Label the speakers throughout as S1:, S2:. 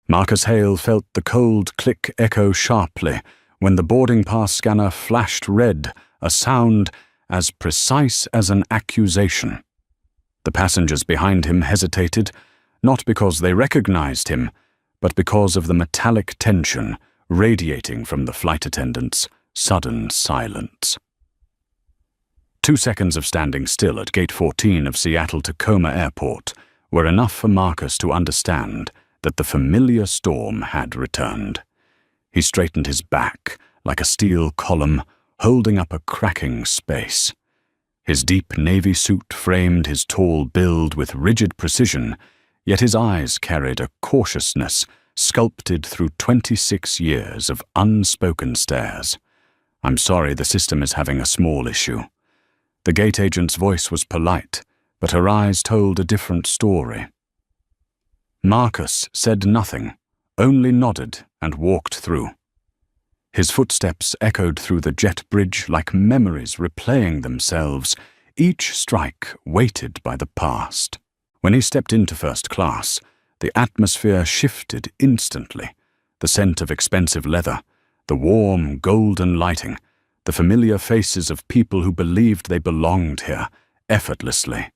S1: Marcus Hale felt the cold click echo sharply when the boarding pass scanner flashed red, a sound as precise as an accusation. The passengers behind him hesitated, not because they recognized him, but because of the metallic tension radiating from the flight attendant's sudden silence. 2 seconds of standing still at Gate 14 of Seattle-Tacoma Airport were enough for Marcus to understand that the familiar storm had returned. He straightened his back like a steel column holding up a cracking space. His deep navy suit framed his tall build with rigid precision, yet his eyes carried a cautiousness sculpted through 26 years of unspoken stares. "I'm sorry, the system is having a small issue." The gate agent's voice was polite, but her eyes told a different story. Marcus said nothing, only nodded and walked through. His footsteps echoed through the jet bridge like memories replaying themselves, each strike weighted by the past. When he stepped into first class, the atmosphere shifted instantly. The scent of expensive leather, the warm, golden lighting, the familiar faces of people who believed they belonged here, effortlessly.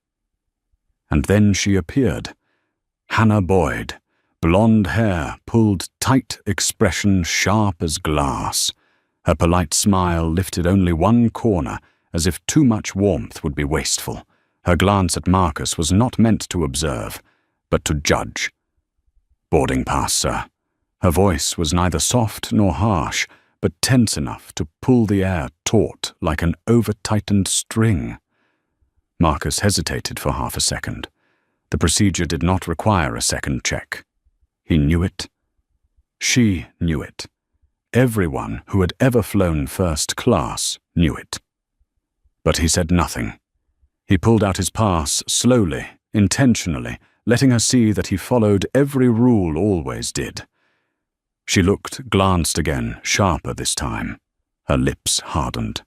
S1: And then she appeared. Hannah Boyd, blonde hair pulled tight, expression sharp as glass. Her polite smile lifted only one corner, as if too much warmth would be wasteful. Her glance at Marcus was not meant to observe, but to judge. "Boarding pass, sir." Her voice was neither soft nor harsh, but tense enough to pull the air taut like an over-tightened string. Marcus hesitated for half a second. The procedure did not require a second check. He knew it. She knew it. Everyone who had ever flown first class knew it. But he said nothing. He pulled out his pass slowly, intentionally, letting her see that he followed every rule always did. She looked, glanced again, sharper this time. Her lips hardened.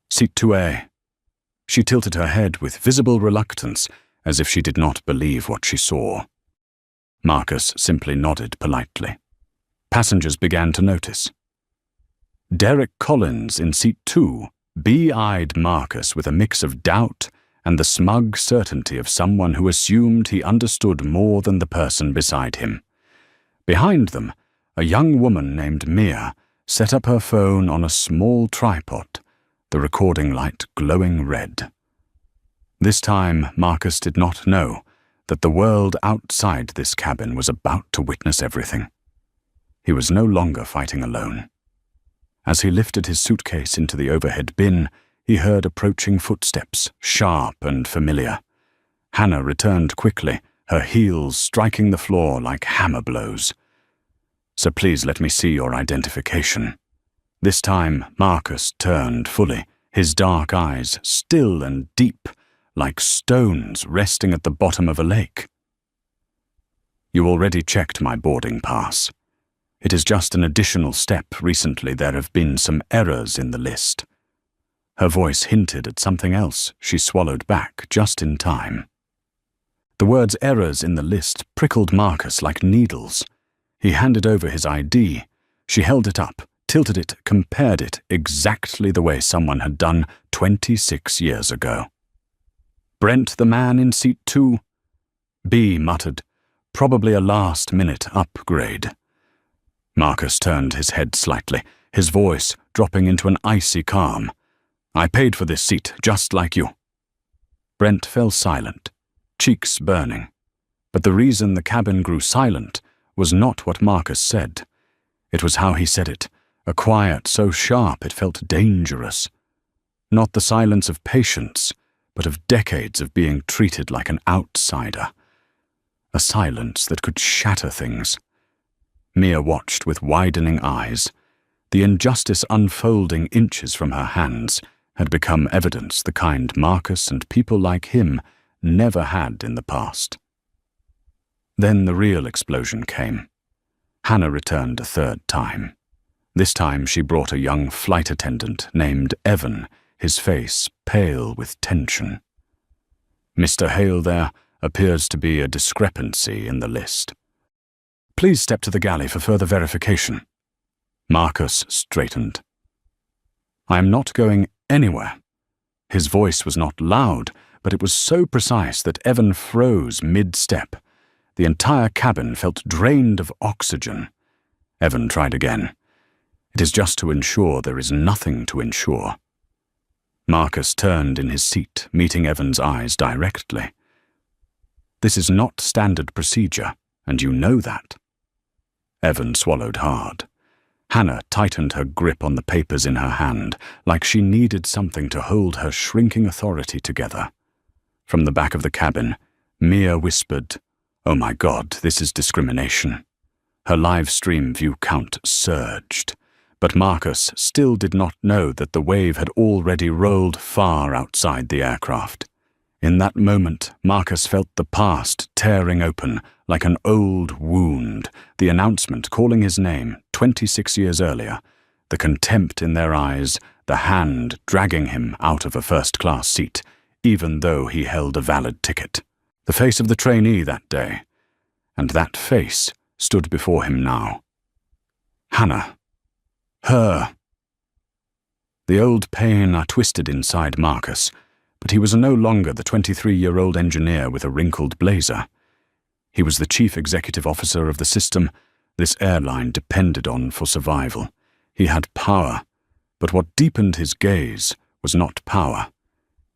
S1: "Seat 2A. She tilted her head with visible reluctance, as if she did not believe what she saw. Marcus simply nodded politely. Passengers began to notice. Derek Collins in seat 2 bee-eyed Marcus with a mix of doubt and the smug certainty of someone who assumed he understood more than the person beside him. Behind them, a young woman named Mia set up her phone on a small tripod, the recording light glowing red. This time, Marcus did not know that the world outside this cabin was about to witness everything. He was no longer fighting alone. As he lifted his suitcase into the overhead bin, he heard approaching footsteps, sharp and familiar. Hannah returned quickly, her heels striking the floor like hammer blows. "So please let me see your identification." This time, Marcus turned fully, his dark eyes still and deep, like stones resting at the bottom of a lake. "You already checked my boarding pass. It is just an additional step. Recently there have been some errors in the list." Her voice hinted at something else she swallowed back just in time. The words errors in the list prickled Marcus like needles. He handed over his ID. She held it up, tilted it, compared it exactly the way someone had done 26 years ago. "Brent, the man in seat 2? B muttered, "Probably a last-minute upgrade." Marcus turned his head slightly, his voice dropping into an icy calm. "I paid for this seat, just like you." Brent fell silent, cheeks burning. But the reason the cabin grew silent was not what Marcus said. It was how he said it, a quiet so sharp it felt dangerous. Not the silence of patience, but of decades of being treated like an outsider. A silence that could shatter things. Mia watched with widening eyes. The injustice unfolding inches from her hands had become evidence the kind Marcus and people like him never had in the past. Then the real explosion came. Hannah returned a third time. This time she brought a young flight attendant named Evan, his face pale with tension. "Mr. Hale, there appears to be a discrepancy in the list." Please step to the galley for further verification. Marcus straightened. I am not going anywhere. His voice was not loud, but it was so precise that Evan froze mid-step. The entire cabin felt drained of oxygen. Evan tried again. It is just to ensure there is nothing to ensure. Marcus turned in his seat, meeting Evan's eyes directly. This is not standard procedure, and you know that. Evan swallowed hard. Hannah tightened her grip on the papers in her hand, like she needed something to hold her shrinking authority together. From the back of the cabin, Mia whispered, "Oh my God, this is discrimination." Her live stream view count surged, but Marcus still did not know that the wave had already rolled far outside the aircraft. In that moment, Marcus felt the past tearing open like an old wound, the announcement calling his name 26 years earlier, the contempt in their eyes, the hand dragging him out of a first-class seat, even though he held a valid ticket. The face of the trainee that day, and that face stood before him now. Hannah. Her. The old pain twisted inside Marcus, but he was no longer the 23-year-old engineer with a wrinkled blazer. He was the chief executive officer of the system this airline depended on for survival. He had power, but what deepened his gaze was not power.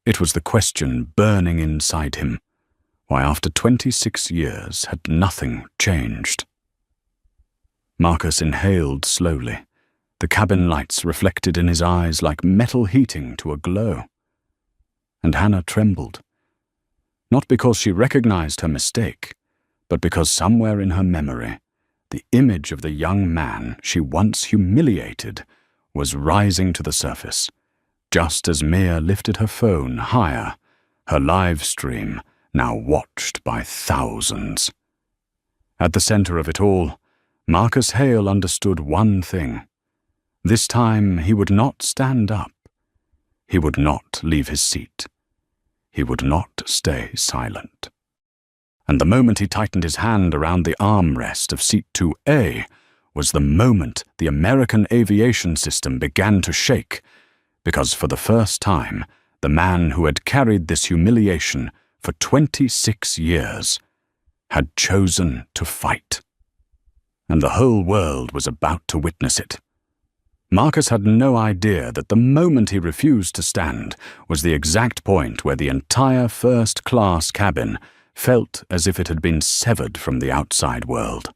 S1: It was the question burning inside him, why after 26 years had nothing changed. Marcus inhaled slowly. The cabin lights reflected in his eyes like metal heating to a glow. And Hannah trembled. Not because she recognized her mistake, but because somewhere in her memory, the image of the young man she once humiliated was rising to the surface, just as Mia lifted her phone higher, her live stream now watched by thousands. At the center of it all, Marcus Hale understood one thing. This time he would not stand up. He would not leave his seat. He would not stay silent. And the moment he tightened his hand around the armrest of Seat 2A was the moment the American aviation system began to shake, because for the first time, the man who had carried this humiliation for 26 years had chosen to fight. And the whole world was about to witness it. Marcus had no idea that the moment he refused to stand was the exact point where the entire first-class cabin felt as if it had been severed from the outside world.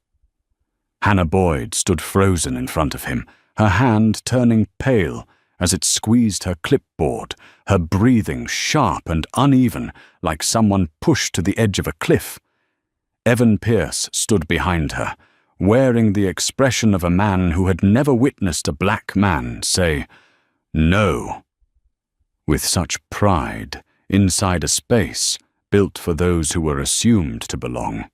S1: Hannah Boyd stood frozen in front of him, her hand turning pale as it squeezed her clipboard, her breathing sharp and uneven like someone pushed to the edge of a cliff. Evan Pierce stood behind her, wearing the expression of a man who had never witnessed a black man say, "No," with such pride inside a space built for those who were assumed to belong.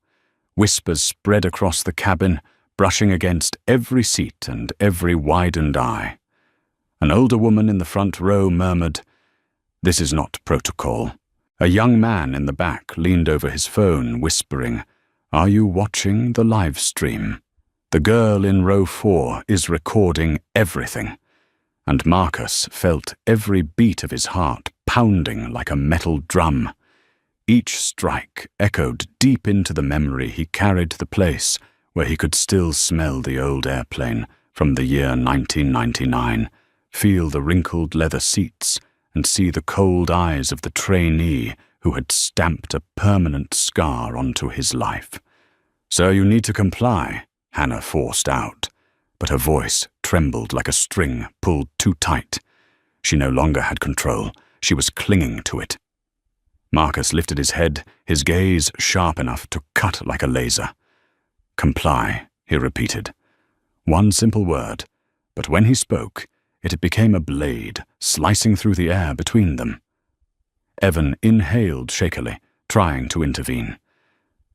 S1: Whispers spread across the cabin, brushing against every seat and every widened eye. An older woman in the front row murmured, "This is not protocol." A young man in the back leaned over his phone, whispering, "Are you watching the live stream? The girl in row 4 is recording everything." And Marcus felt every beat of his heart pounding like a metal drum. Each strike echoed deep into the memory he carried to the place where he could still smell the old airplane from the year 1999, feel the wrinkled leather seats, and see the cold eyes of the trainee who had stamped a permanent scar onto his life. "So you need to comply," Hannah forced out, but her voice trembled like a string pulled too tight. She no longer had control. She was clinging to it. Marcus lifted his head, his gaze sharp enough to cut like a laser. "Comply," he repeated. One simple word, but when he spoke, it became a blade slicing through the air between them. Evan inhaled shakily, trying to intervene.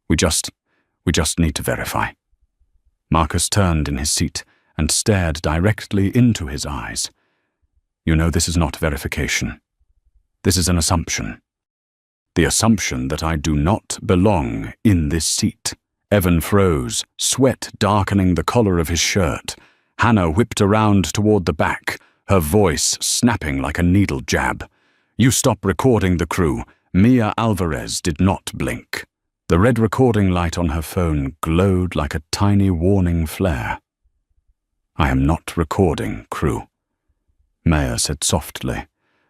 S1: We just need to verify." Marcus turned in his seat and stared directly into his eyes. "You know this is not verification. This is an assumption. The assumption that I do not belong in this seat Evan froze, sweat darkening the collar of his shirt. Hannah whipped around toward the back, her voice snapping like a needle jab. "You stop recording the crew." Mia Alvarez did not blink. The red recording light on her phone glowed like a tiny warning flare. "I am not recording, crew," Maya said softly,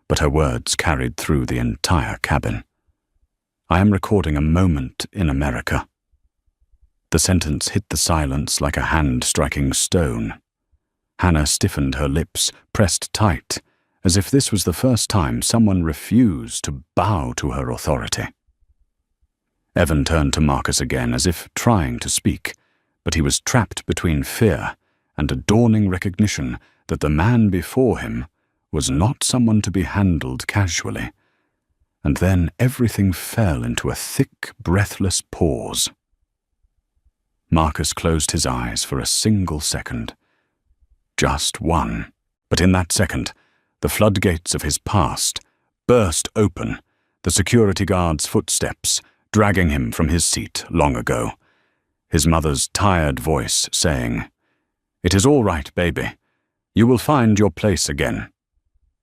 S1: but her words carried through the entire cabin. "I am recording a moment in America." The sentence hit the silence like a hand striking stone. Hannah stiffened her lips, pressed tight, as if this was the first time someone refused to bow to her authority. Evan turned to Marcus again, as if trying to speak, but he was trapped between fear and a dawning recognition that the man before him was not someone to be handled casually. And then everything fell into a thick, breathless pause. Marcus closed his eyes for a single second. Just one. But in that second, the floodgates of his past burst open, the security guard's footsteps dragging him from his seat long ago. His mother's tired voice saying, "It is all right, baby. You will find your place again."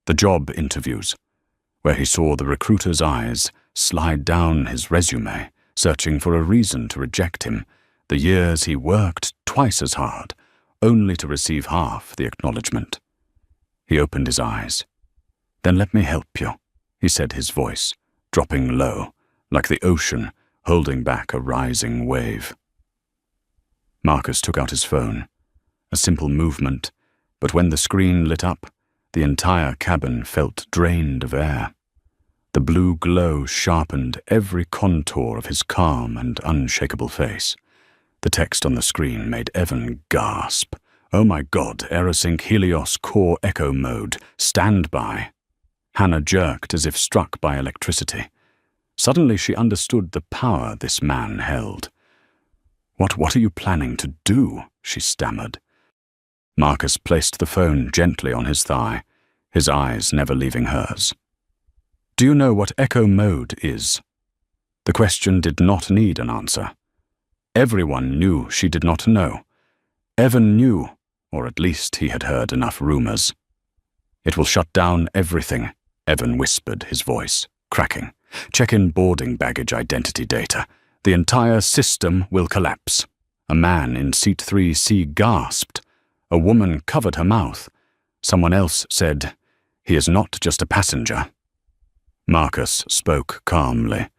S1: The job interviews, where he saw the recruiter's eyes slide down his resume, searching for a reason to reject him. The years he worked twice as hard, only to receive half the acknowledgement. He opened his eyes. "Then let me help you," he said, his voice dropping low, like the ocean holding back a rising wave. Marcus took out his phone. A simple movement, but when the screen lit up, the entire cabin felt drained of air. The blue glow sharpened every contour of his calm and unshakable face. The text on the screen made Evan gasp. "Oh my God, Aerosync Helios Core Echo Mode, stand by." Hannah jerked as if struck by electricity. Suddenly she understood the power this man held. What are you planning to do?" she stammered. Marcus placed the phone gently on his thigh, his eyes never leaving hers. "Do you know what Echo Mode is?" The question did not need an answer. Everyone knew she did not know. Evan knew, or at least he had heard enough rumors. "It will shut down everything," Evan whispered, his voice cracking. "Check in boarding baggage identity data. The entire system will collapse." A man in seat 3C gasped. A woman covered her mouth. Someone else said, "He is not just a passenger." Marcus spoke calmly.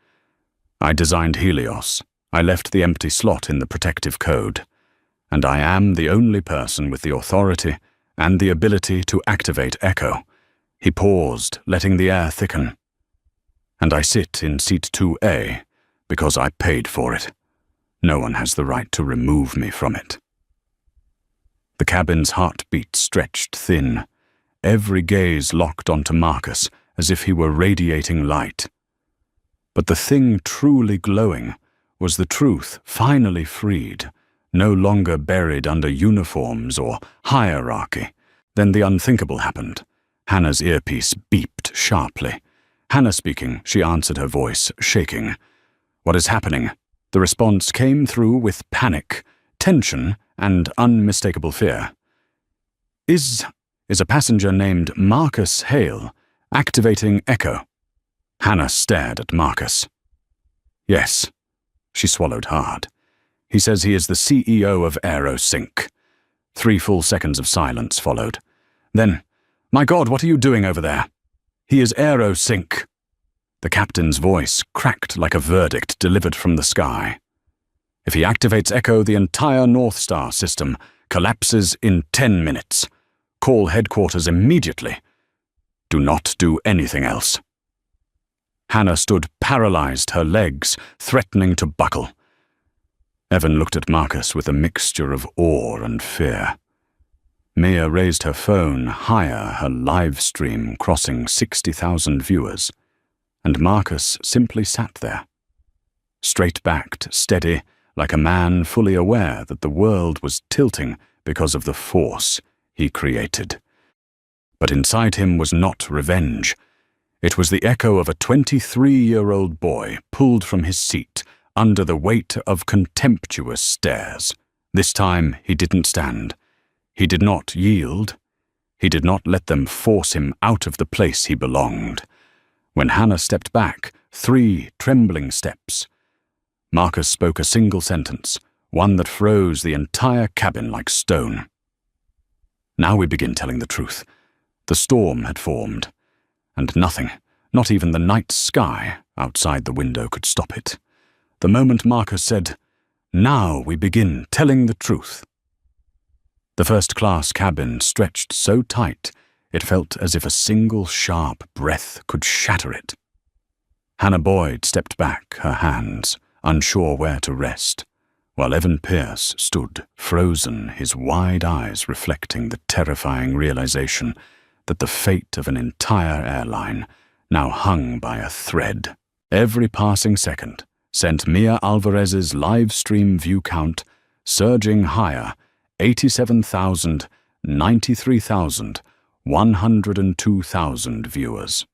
S1: "I designed Helios. I left the empty slot in the protective code, and I am the only person with the authority and the ability to activate Echo." He paused, letting the air thicken. "And I sit in seat 2A because I paid for it. No one has the right to remove me from it." The cabin's heartbeat stretched thin, every gaze locked onto Marcus as if he were radiating light. But the thing truly glowing was the truth finally freed, no longer buried under uniforms or hierarchy. Then the unthinkable happened. Hannah's earpiece beeped sharply. Hannah speaking, she answered, her voice shaking. "What is happening?" The response came through with panic, tension, and unmistakable fear. Is a passenger named Marcus Hale activating Echo?" Hannah stared at Marcus. "Yes." She swallowed hard. "He says he is the CEO of Aerosync." 3 full seconds of silence followed. Then, "My God, what are you doing over there?" "He is Aerosync." The captain's voice cracked like a verdict delivered from the sky. "If he activates Echo, the entire North Star system collapses in 10 minutes. Call headquarters immediately. Do not do anything else." Hannah stood paralyzed, her legs threatening to buckle. Evan looked at Marcus with a mixture of awe and fear. Mia raised her phone higher, her live stream crossing 60,000 viewers, and Marcus simply sat there, straight-backed, steady, like a man fully aware that the world was tilting because of the force he created. But inside him was not revenge. It was the echo of a 23-year-old boy pulled from his seat, under the weight of contemptuous stares. This time he didn't stand. He did not yield. He did not let them force him out of the place he belonged. When Hannah stepped back, 3 trembling steps, Marcus spoke a single sentence, one that froze the entire cabin like stone. Now we begin telling the truth. The storm had formed, and nothing, not even the night sky outside the window, could stop it. The moment Marcus said, "Now we begin telling the truth," the first-class cabin stretched so tight it felt as if a single sharp breath could shatter it. Hannah Boyd stepped back, her hands, unsure where to rest, while Evan Pierce stood, frozen, his wide eyes reflecting the terrifying realization that the fate of an entire airline now hung by a thread. Every passing second sent Mia Alvarez's live stream view count surging higher, 87,000, 93,000, 102,000 viewers.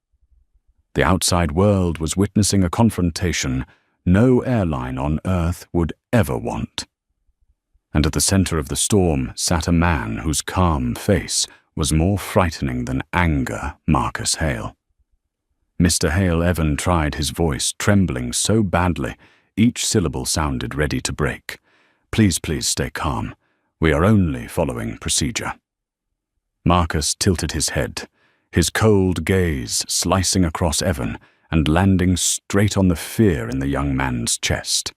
S1: The outside world was witnessing a confrontation no airline on Earth would ever want. And at the center of the storm sat a man whose calm face was more frightening than anger, Marcus Hale. Mr. Hale Evan tried his voice, trembling so badly each syllable sounded ready to break. "Please, please stay calm. We are only following procedure." Marcus tilted his head, his cold gaze slicing across Evan and landing straight on the fear in the young man's chest.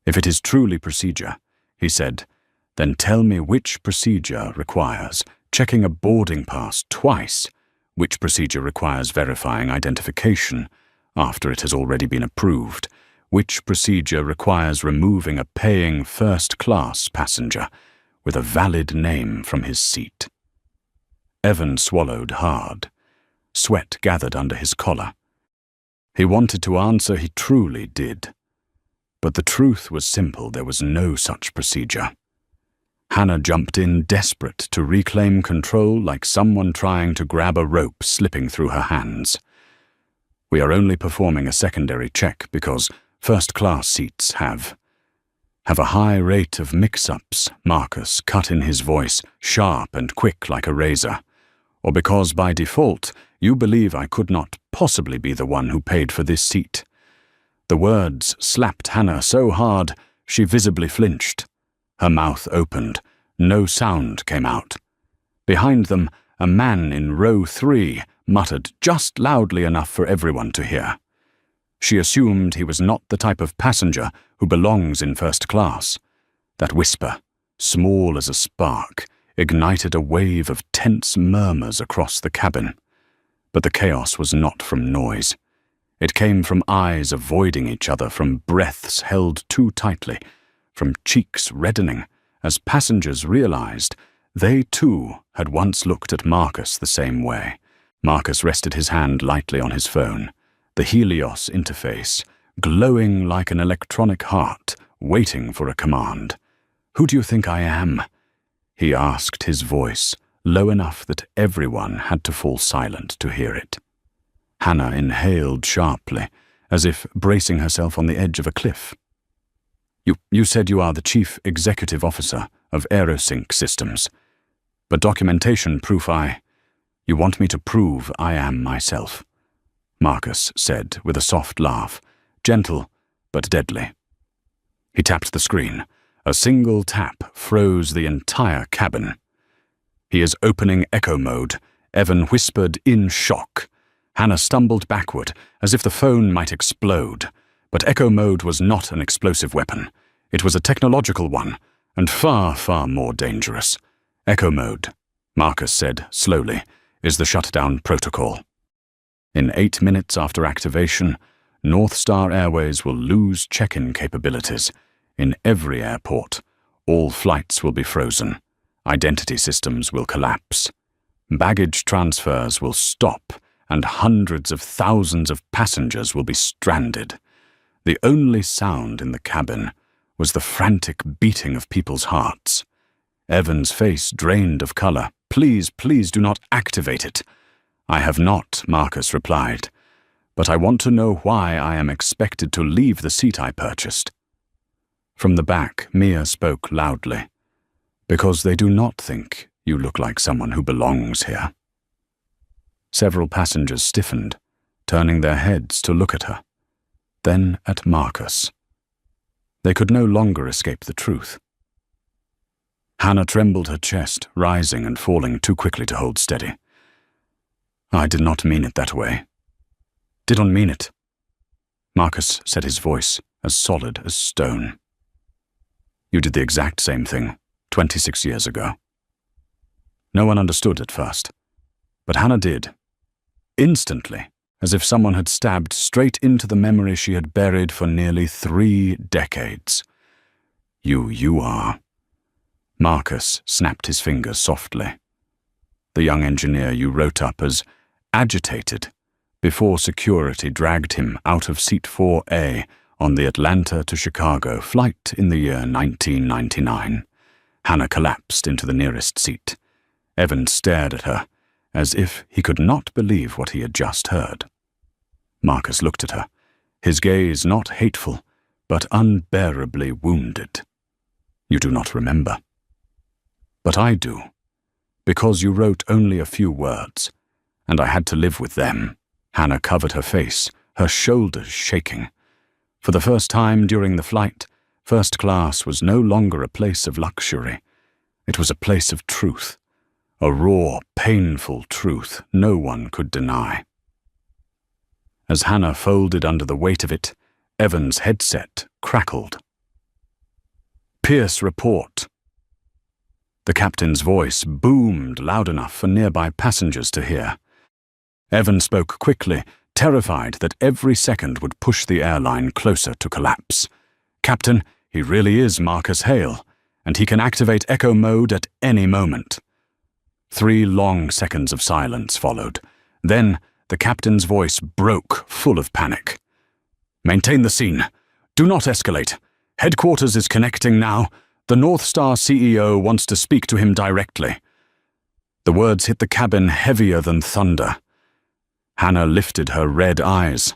S1: "If it is truly procedure," he said, "then tell me which procedure requires checking a boarding pass twice, which procedure requires verifying identification after it has already been approved, which procedure requires removing a paying first-class passenger with a valid name from his seat." Evan swallowed hard. Sweat gathered under his collar. He wanted to answer, he truly did. But the truth was simple, there was no such procedure. Hannah jumped in, desperate to reclaim control like someone trying to grab a rope slipping through her hands. "We are only performing a secondary check because first-class seats have a high rate of mix-ups," Marcus cut in his voice, sharp and quick like a razor. "Or because by default you believe I could not possibly be the one who paid for this seat." The words slapped Hannah so hard she visibly flinched. Her mouth opened. No sound came out. Behind them, a man in row 3 muttered just loudly enough for everyone to hear. She assumed he was not the type of passenger who belongs in first class. That whisper, small as a spark, ignited a wave of tense murmurs across the cabin. But the chaos was not from noise. It came from eyes avoiding each other, from breaths held too tightly, from cheeks reddening, as passengers realized they too had once looked at Marcus the same way. Marcus rested his hand lightly on his phone, the Helios interface, glowing like an electronic heart, waiting for a command. "Who do you think I am?" he asked, his voice low enough that everyone had to fall silent to hear it. Hannah inhaled sharply, as if bracing herself on the edge of a cliff. You said you are the Chief Executive Officer of Aerosync Systems, but documentation proof You want me to prove I am myself," Marcus said with a soft laugh, gentle but deadly. He tapped the screen. A single tap froze the entire cabin. "He is opening echo mode," Evan whispered in shock. Hannah stumbled backward, as if the phone might explode. But echo mode was not an explosive weapon. It was a technological one, and far, far more dangerous. "Echo mode," Marcus said slowly, "is the shutdown protocol. In 8 minutes after activation, North Star Airways will lose check-in capabilities. In every airport, all flights will be frozen. Identity systems will collapse. Baggage transfers will stop, and hundreds of thousands of passengers will be stranded. The only sound in the cabin was the frantic beating of people's hearts. Evan's face drained of color. "Please, please do not activate it." "I have not," Marcus replied. but I want to know why I am expected to leave the seat I purchased." From the back, Mia spoke loudly. "Because they do not think you look like someone who belongs here." Several passengers stiffened, turning their heads to look at her, then at Marcus. They could no longer escape the truth. Hannah trembled her chest, rising and falling too quickly to hold steady. "I did not mean it that way. Didn't mean it." Marcus said, his voice as solid as stone. "You did the exact same thing 26 years ago." No one understood at first, but Hannah did. Instantly, as if someone had stabbed straight into the memory she had buried for nearly 3 decades. You are." Marcus snapped his fingers softly. "The young engineer you wrote up as agitated before security dragged him out of seat 4A on the Atlanta to Chicago flight in the year 1999. Hannah collapsed into the nearest seat. Evan stared at her, as if he could not believe what he had just heard. Marcus looked at her, his gaze not hateful, but unbearably wounded. "You do not remember." "But I do, because you wrote only a few words, and I had to live with them." Hannah covered her face, her shoulders shaking. For the first time during the flight, first class was no longer a place of luxury. It was a place of truth, a raw, painful truth no one could deny. As Hannah folded under the weight of it, Evan's headset crackled. "Pierce report." The captain's voice boomed loud enough for nearby passengers to hear. Evan spoke quickly, terrified that every second would push the airline closer to collapse. "Captain, he really is Marcus Hale, and he can activate echo mode at any moment." 3 long seconds of silence followed. Then the captain's voice broke, full of panic. "Maintain the scene. Do not escalate. Headquarters is connecting now. The North Star CEO wants to speak to him directly." The words hit the cabin heavier than thunder. Hannah lifted her red eyes.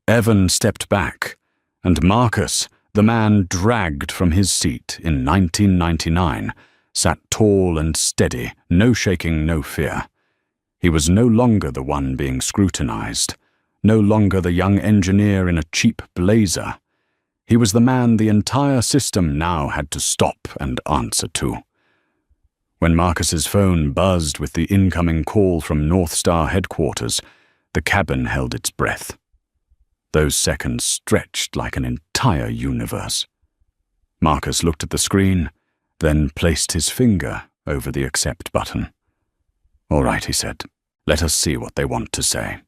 S1: Evan stepped back, and Marcus, the man dragged from his seat in 1999, sat tall and steady, no shaking, no fear. He was no longer the one being scrutinized, no longer the young engineer in a cheap blazer. He was the man the entire system now had to stop and answer to. When Marcus's phone buzzed with the incoming call from North Star headquarters, the cabin held its breath. Those seconds stretched like an entire universe. Marcus looked at the screen, then placed his finger over the accept button. "All right," he said. "Let us see what they want to say."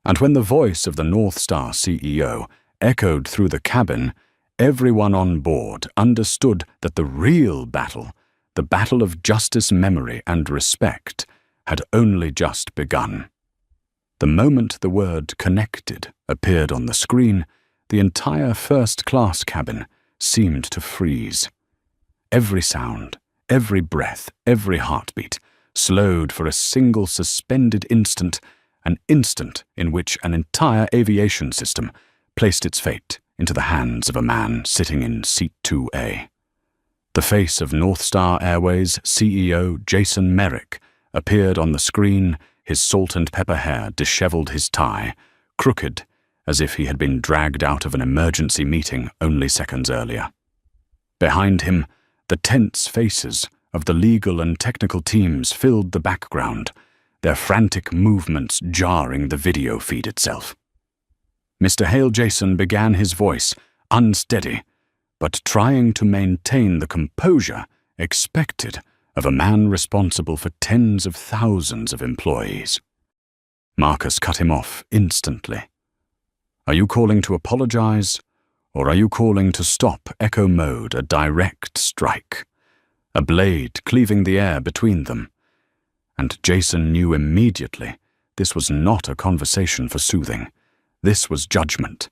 S1: And when the voice of the North Star CEO echoed through the cabin, everyone on board understood that the real battle, the battle of justice, memory, and respect, had only just begun. The moment the word "connected" appeared on the screen, the entire first-class cabin seemed to freeze. Every sound, every breath, every heartbeat slowed for a single suspended instant, an instant in which an entire aviation system placed its fate into the hands of a man sitting in seat 2A. The face of North Star Airways CEO Jason Merrick appeared on the screen, his salt and pepper hair disheveled, his tie crooked, as if he had been dragged out of an emergency meeting only seconds earlier. Behind him, the tense faces of the legal and technical teams filled the background, their frantic movements jarring the video feed itself. Mr. Hale Jason began his voice, unsteady, but trying to maintain the composure expected of a man responsible for tens of thousands of employees. Marcus cut him off instantly. "Are you calling to apologize, or are you calling to stop echo mode a direct strike? A blade cleaving the air between them." And Jason knew immediately this was not a conversation for soothing. This was judgment.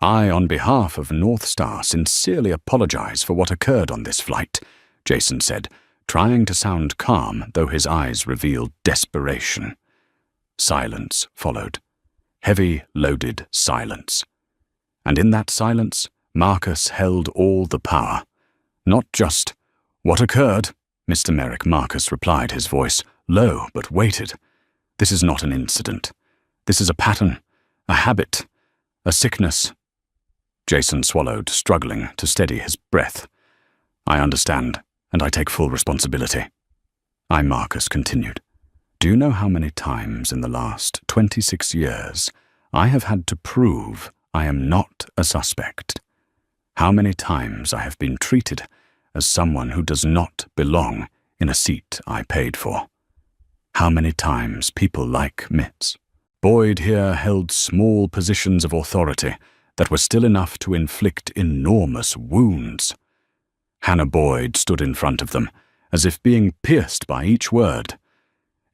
S1: "I, on behalf of North Star, sincerely apologize for what occurred on this flight," Jason said, trying to sound calm, though his eyes revealed desperation. Silence followed. Heavy, loaded silence. And in that silence, Marcus held all the power. Not just, "What occurred?" Mr. Merrick Marcus replied, his voice low but weighted. "This is not an incident. This is a pattern, a habit, a sickness." Jason swallowed, struggling to steady his breath. "I understand, and I take full responsibility." Marcus continued. "Do you know how many times in the last 26 years I have had to prove I am not a suspect? How many times I have been treated as someone who does not belong in a seat I paid for? How many times people like Mitz Boyd here held small positions of authority that were still enough to inflict enormous wounds? Hannah Boyd stood in front of them, as if being pierced by each word.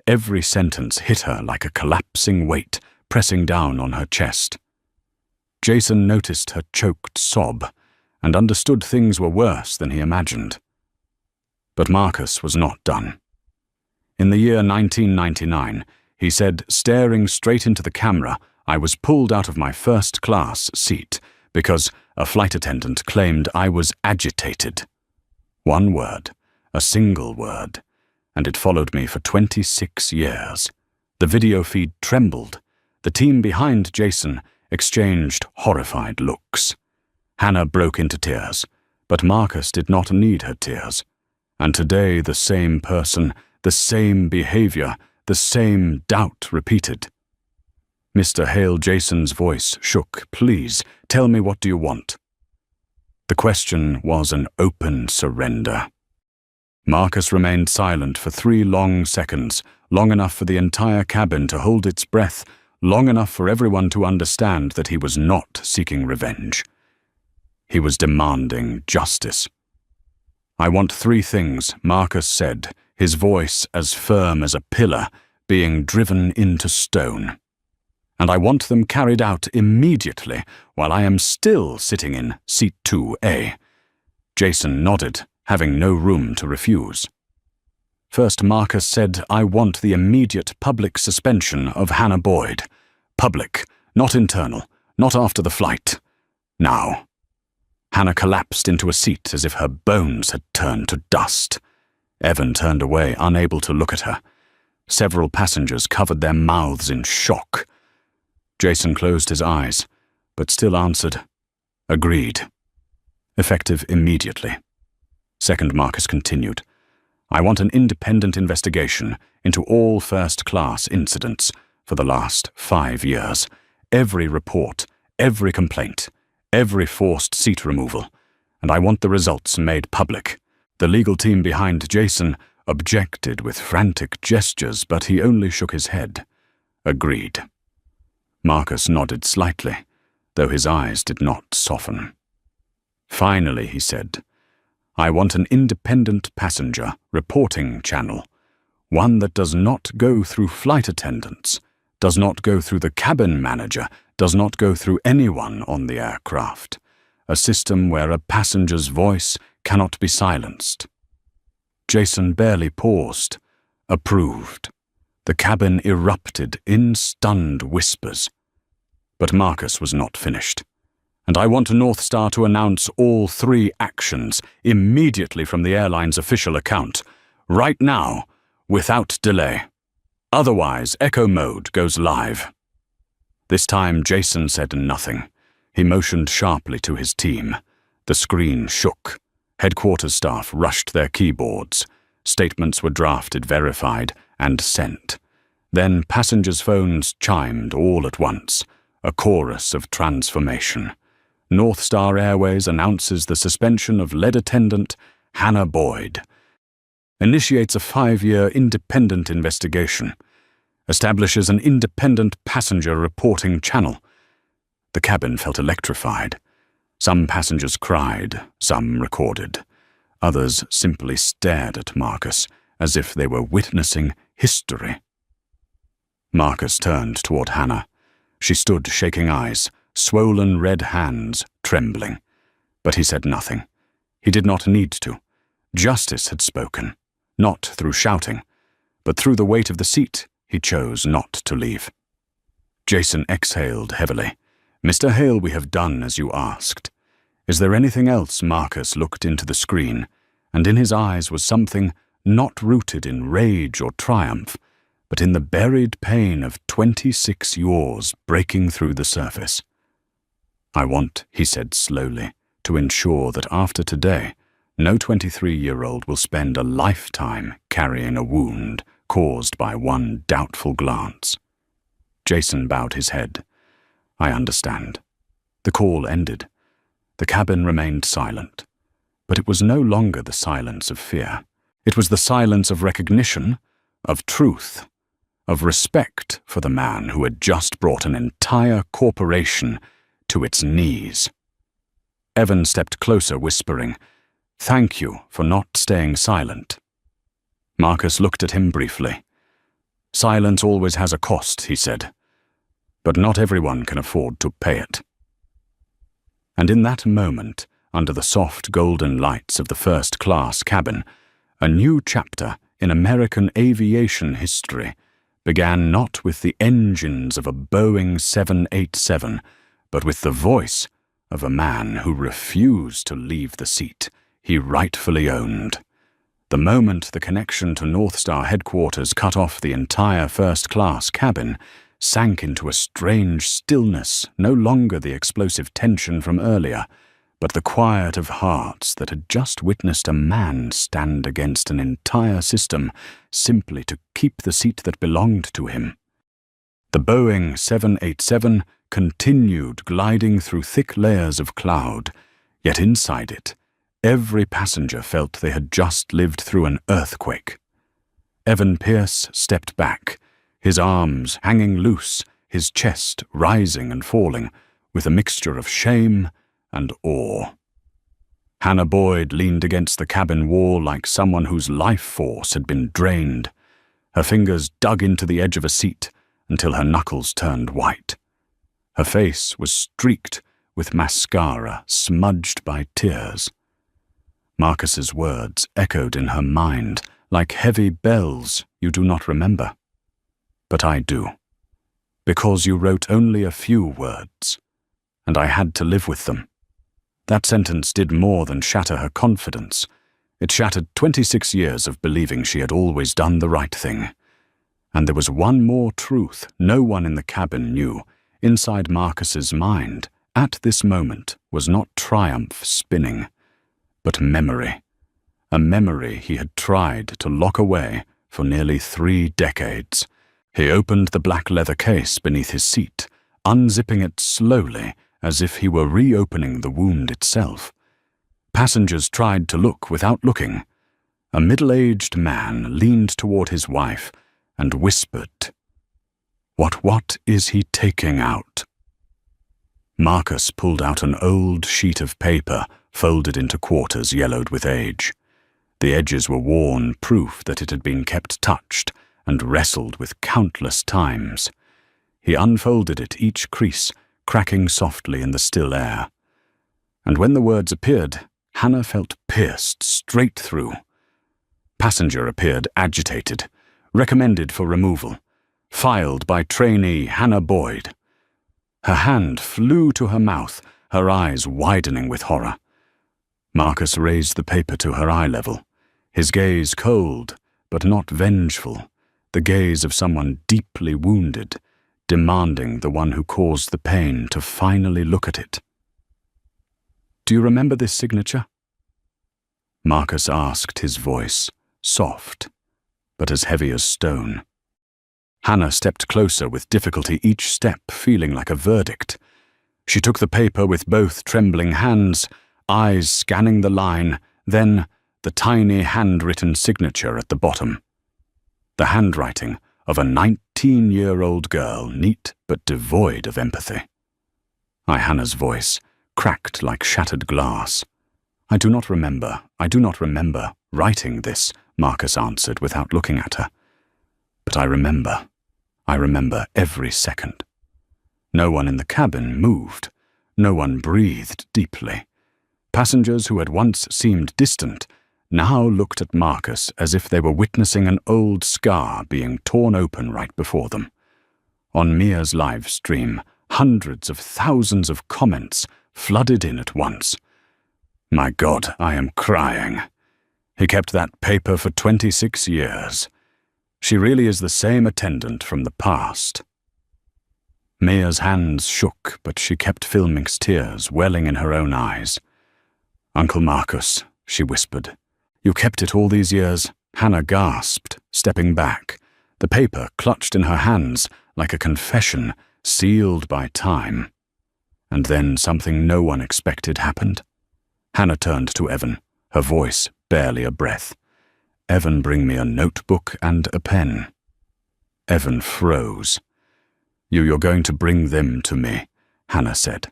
S1: Every sentence hit her like a collapsing weight pressing down on her chest. Jason noticed her choked sob and understood things were worse than he imagined. But Marcus was not done. In the year 1999, he said, staring straight into the camera, I was pulled out of my first-class seat because a flight attendant claimed I was agitated. One word, a single word, and it followed me for 26 years. The video feed trembled. The team behind Jason exchanged horrified looks. Hannah broke into tears, but Marcus did not need her tears. And today the same person, the same behavior, the same doubt repeated. Mr. Hale Jason's voice shook. "Please, tell me, what do you want?" The question was an open surrender. Marcus remained silent for 3 long seconds, long enough for the entire cabin to hold its breath, long enough for everyone to understand that he was not seeking revenge. He was demanding justice. "I want 3 things," Marcus said, his voice as firm as a pillar being driven into stone. "And I want them carried out immediately while I am still sitting in seat 2A. Jason nodded, having no room to refuse. First, Marcus said, "I want the immediate public suspension of Hannah Boyd. Public, not internal, not after the flight. Now." Hannah collapsed into a seat as if her bones had turned to dust. Evan turned away, unable to look at her. Several passengers covered their mouths in shock. Jason closed his eyes, but still answered, "Agreed. Effective immediately." Second, Marcus continued, "I want an independent investigation into all first-class incidents for the last 5 years. Every report, every complaint, every forced seat removal, and I want the results made public." The legal team behind Jason objected with frantic gestures, but he only shook his head. "Agreed." Marcus nodded slightly, though his eyes did not soften. Finally, he said, "I want an independent passenger reporting channel, one that does not go through flight attendants, does not go through the cabin manager, does not go through anyone on the aircraft. A system where a passenger's voice cannot be silenced." Jason barely paused. Approved. The cabin erupted in stunned whispers. But Marcus was not finished. "And I want North Star to announce all 3 actions immediately from the airline's official account, right now, without delay. Otherwise, Echo Mode goes live." This time, Jason said nothing. He motioned sharply to his team. The screen shook. Headquarters staff rushed their keyboards. Statements were drafted, verified, and sent. Then passengers' phones chimed all at once, a chorus of transformation. North Star Airways announces the suspension of lead attendant Hannah Boyd. Initiates a 5-year independent investigation. Establishes an independent passenger reporting channel. The cabin felt electrified. Some passengers cried, some recorded. Others simply stared at Marcus, as if they were witnessing history. Marcus turned toward Hannah. She stood shaking eyes, swollen red hands trembling. But he said nothing. He did not need to. Justice had spoken, not through shouting, but through the weight of the seat he chose not to leave. Jason exhaled heavily. "Mr. Hale, we have done as you asked. Is there anything else?" Marcus looked into the screen, and in his eyes was something not rooted in rage or triumph, but in the buried pain of 26 yaws breaking through the surface. "I want," he said slowly, "to ensure that after today, no 23-year-old will spend a lifetime carrying a wound caused by one doubtful glance." Jason bowed his head. "I understand." The call ended. The cabin remained silent. But it was no longer the silence of fear. It was the silence of recognition, of truth, of respect for the man who had just brought an entire corporation to its knees. Evan stepped closer, whispering, "Thank you for not staying silent." Marcus looked at him briefly. "Silence always has a cost," he said, "but not everyone can afford to pay it." And in that moment, under the soft golden lights of the first-class cabin, a new chapter in American aviation history began not with the engines of a Boeing 787, but with the voice of a man who refused to leave the seat he rightfully owned. The moment the connection to North Star headquarters cut off the entire first-class cabin, sank into a strange stillness, no longer the explosive tension from earlier, but the quiet of hearts that had just witnessed a man stand against an entire system simply to keep the seat that belonged to him. The Boeing 787 continued gliding through thick layers of cloud, yet inside it, every passenger felt they had just lived through an earthquake. Evan Pierce stepped back, his arms hanging loose, his chest rising and falling, with a mixture of shame and awe. Hannah Boyd leaned against the cabin wall like someone whose life force had been drained. Her fingers dug into the edge of a seat until her knuckles turned white. Her face was streaked with mascara smudged by tears. Marcus's words echoed in her mind like heavy bells you do not remember. But I do, because you wrote only a few words, and I had to live with them. That sentence did more than shatter her confidence. It shattered 26 years of believing she had always done the right thing. And there was one more truth no one in the cabin knew. Inside Marcus's mind, at this moment, was not triumph spinning, but memory. A memory he had tried to lock away for nearly 3 decades. He opened the black leather case beneath his seat, unzipping it slowly as if he were reopening the wound itself. Passengers tried to look without looking. A middle-aged man leaned toward his wife and whispered, What is he taking out?" Marcus pulled out an old sheet of paper folded into quarters yellowed with age. The edges were worn, proof that it had been kept touched and wrestled with countless times. He unfolded it, each crease cracking softly in the still air. And when the words appeared, Hannah felt pierced straight through. Passenger appeared agitated, recommended for removal, filed by trainee Hannah Boyd. Her hand flew to her mouth, her eyes widening with horror. Marcus raised the paper to her eye level, his gaze cold but not vengeful, the gaze of someone deeply wounded, demanding the one who caused the pain to finally look at it. "Do you remember this signature?" Marcus asked, his voice soft, but as heavy as stone. Hannah stepped closer with difficulty, each step feeling like a verdict. She took the paper with both trembling hands, eyes scanning the line, then the tiny handwritten signature at the bottom. The handwriting of a 19-year-old girl, neat but devoid of empathy. Hannah's voice cracked like shattered glass. I do not remember writing this," Marcus answered without looking at her. "But I remember every second." No one in the cabin moved. No one breathed deeply. Passengers who had once seemed distant now looked at Marcus as if they were witnessing an old scar being torn open right before them. On Mia's live stream, hundreds of thousands of comments flooded in at once. My God, I am crying. He kept that paper for 26 years. She really is the same attendant from the past. Mia's hands shook, but she kept filming tears welling in her own eyes. Uncle Marcus, she whispered. You kept it all these years? Hannah gasped, stepping back, the paper clutched in her hands like a confession sealed by time. And then something no one expected happened. Hannah turned to Evan, her voice barely a breath. Evan, bring me a notebook and a pen. Evan froze. You're going to bring them to me, Hannah said,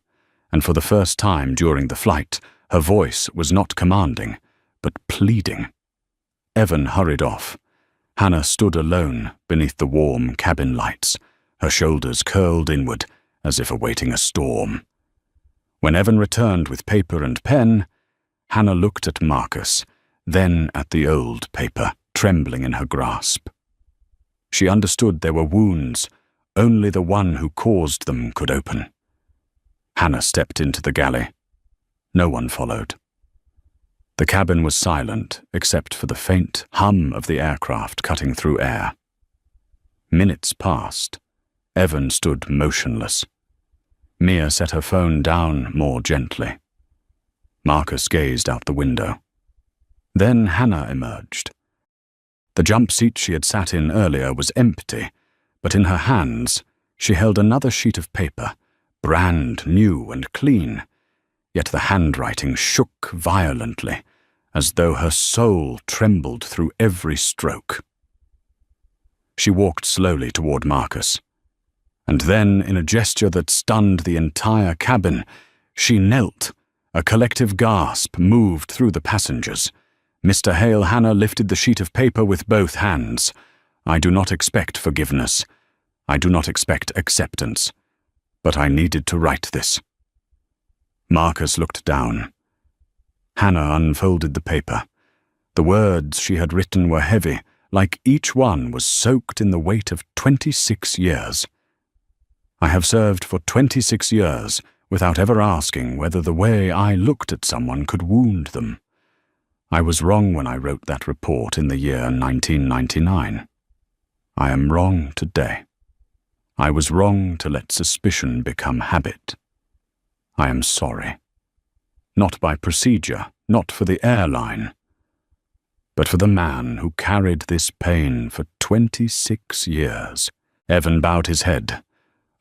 S1: and for the first time during the flight, her voice was not commanding, but pleading. Evan hurried off. Hannah stood alone beneath the warm cabin lights, her shoulders curled inward as if awaiting a storm. When Evan returned with paper and pen, Hannah looked at Marcus, then at the old paper, trembling in her grasp. She understood there were wounds only the one who caused them could open. Hannah stepped into the galley. No one followed. The cabin was silent except for the faint hum of the aircraft cutting through air. Minutes passed. Evan stood motionless. Mia set her phone down more gently. Marcus gazed out the window. Then Hannah emerged. The jump seat she had sat in earlier was empty, but in her hands she held another sheet of paper, brand new and clean, yet the handwriting shook violently, as though her soul trembled through every stroke. She walked slowly toward Marcus, and then, in a gesture that stunned the entire cabin, she knelt. A collective gasp moved through the passengers. Mr. Hale Hannah lifted the sheet of paper with both hands. I do not expect forgiveness. I do not expect acceptance. But I needed to write this. Marcus looked down. Hannah unfolded the paper. The words she had written were heavy, like each one was soaked in the weight of 26 years. I have served for 26 years without ever asking whether the way I looked at someone could wound them. I was wrong when I wrote that report in the year 1999. I am wrong today. I was wrong to let suspicion become habit. I am sorry. Not by procedure, not for the airline, but for the man who carried this pain for 26 years. Evan bowed his head.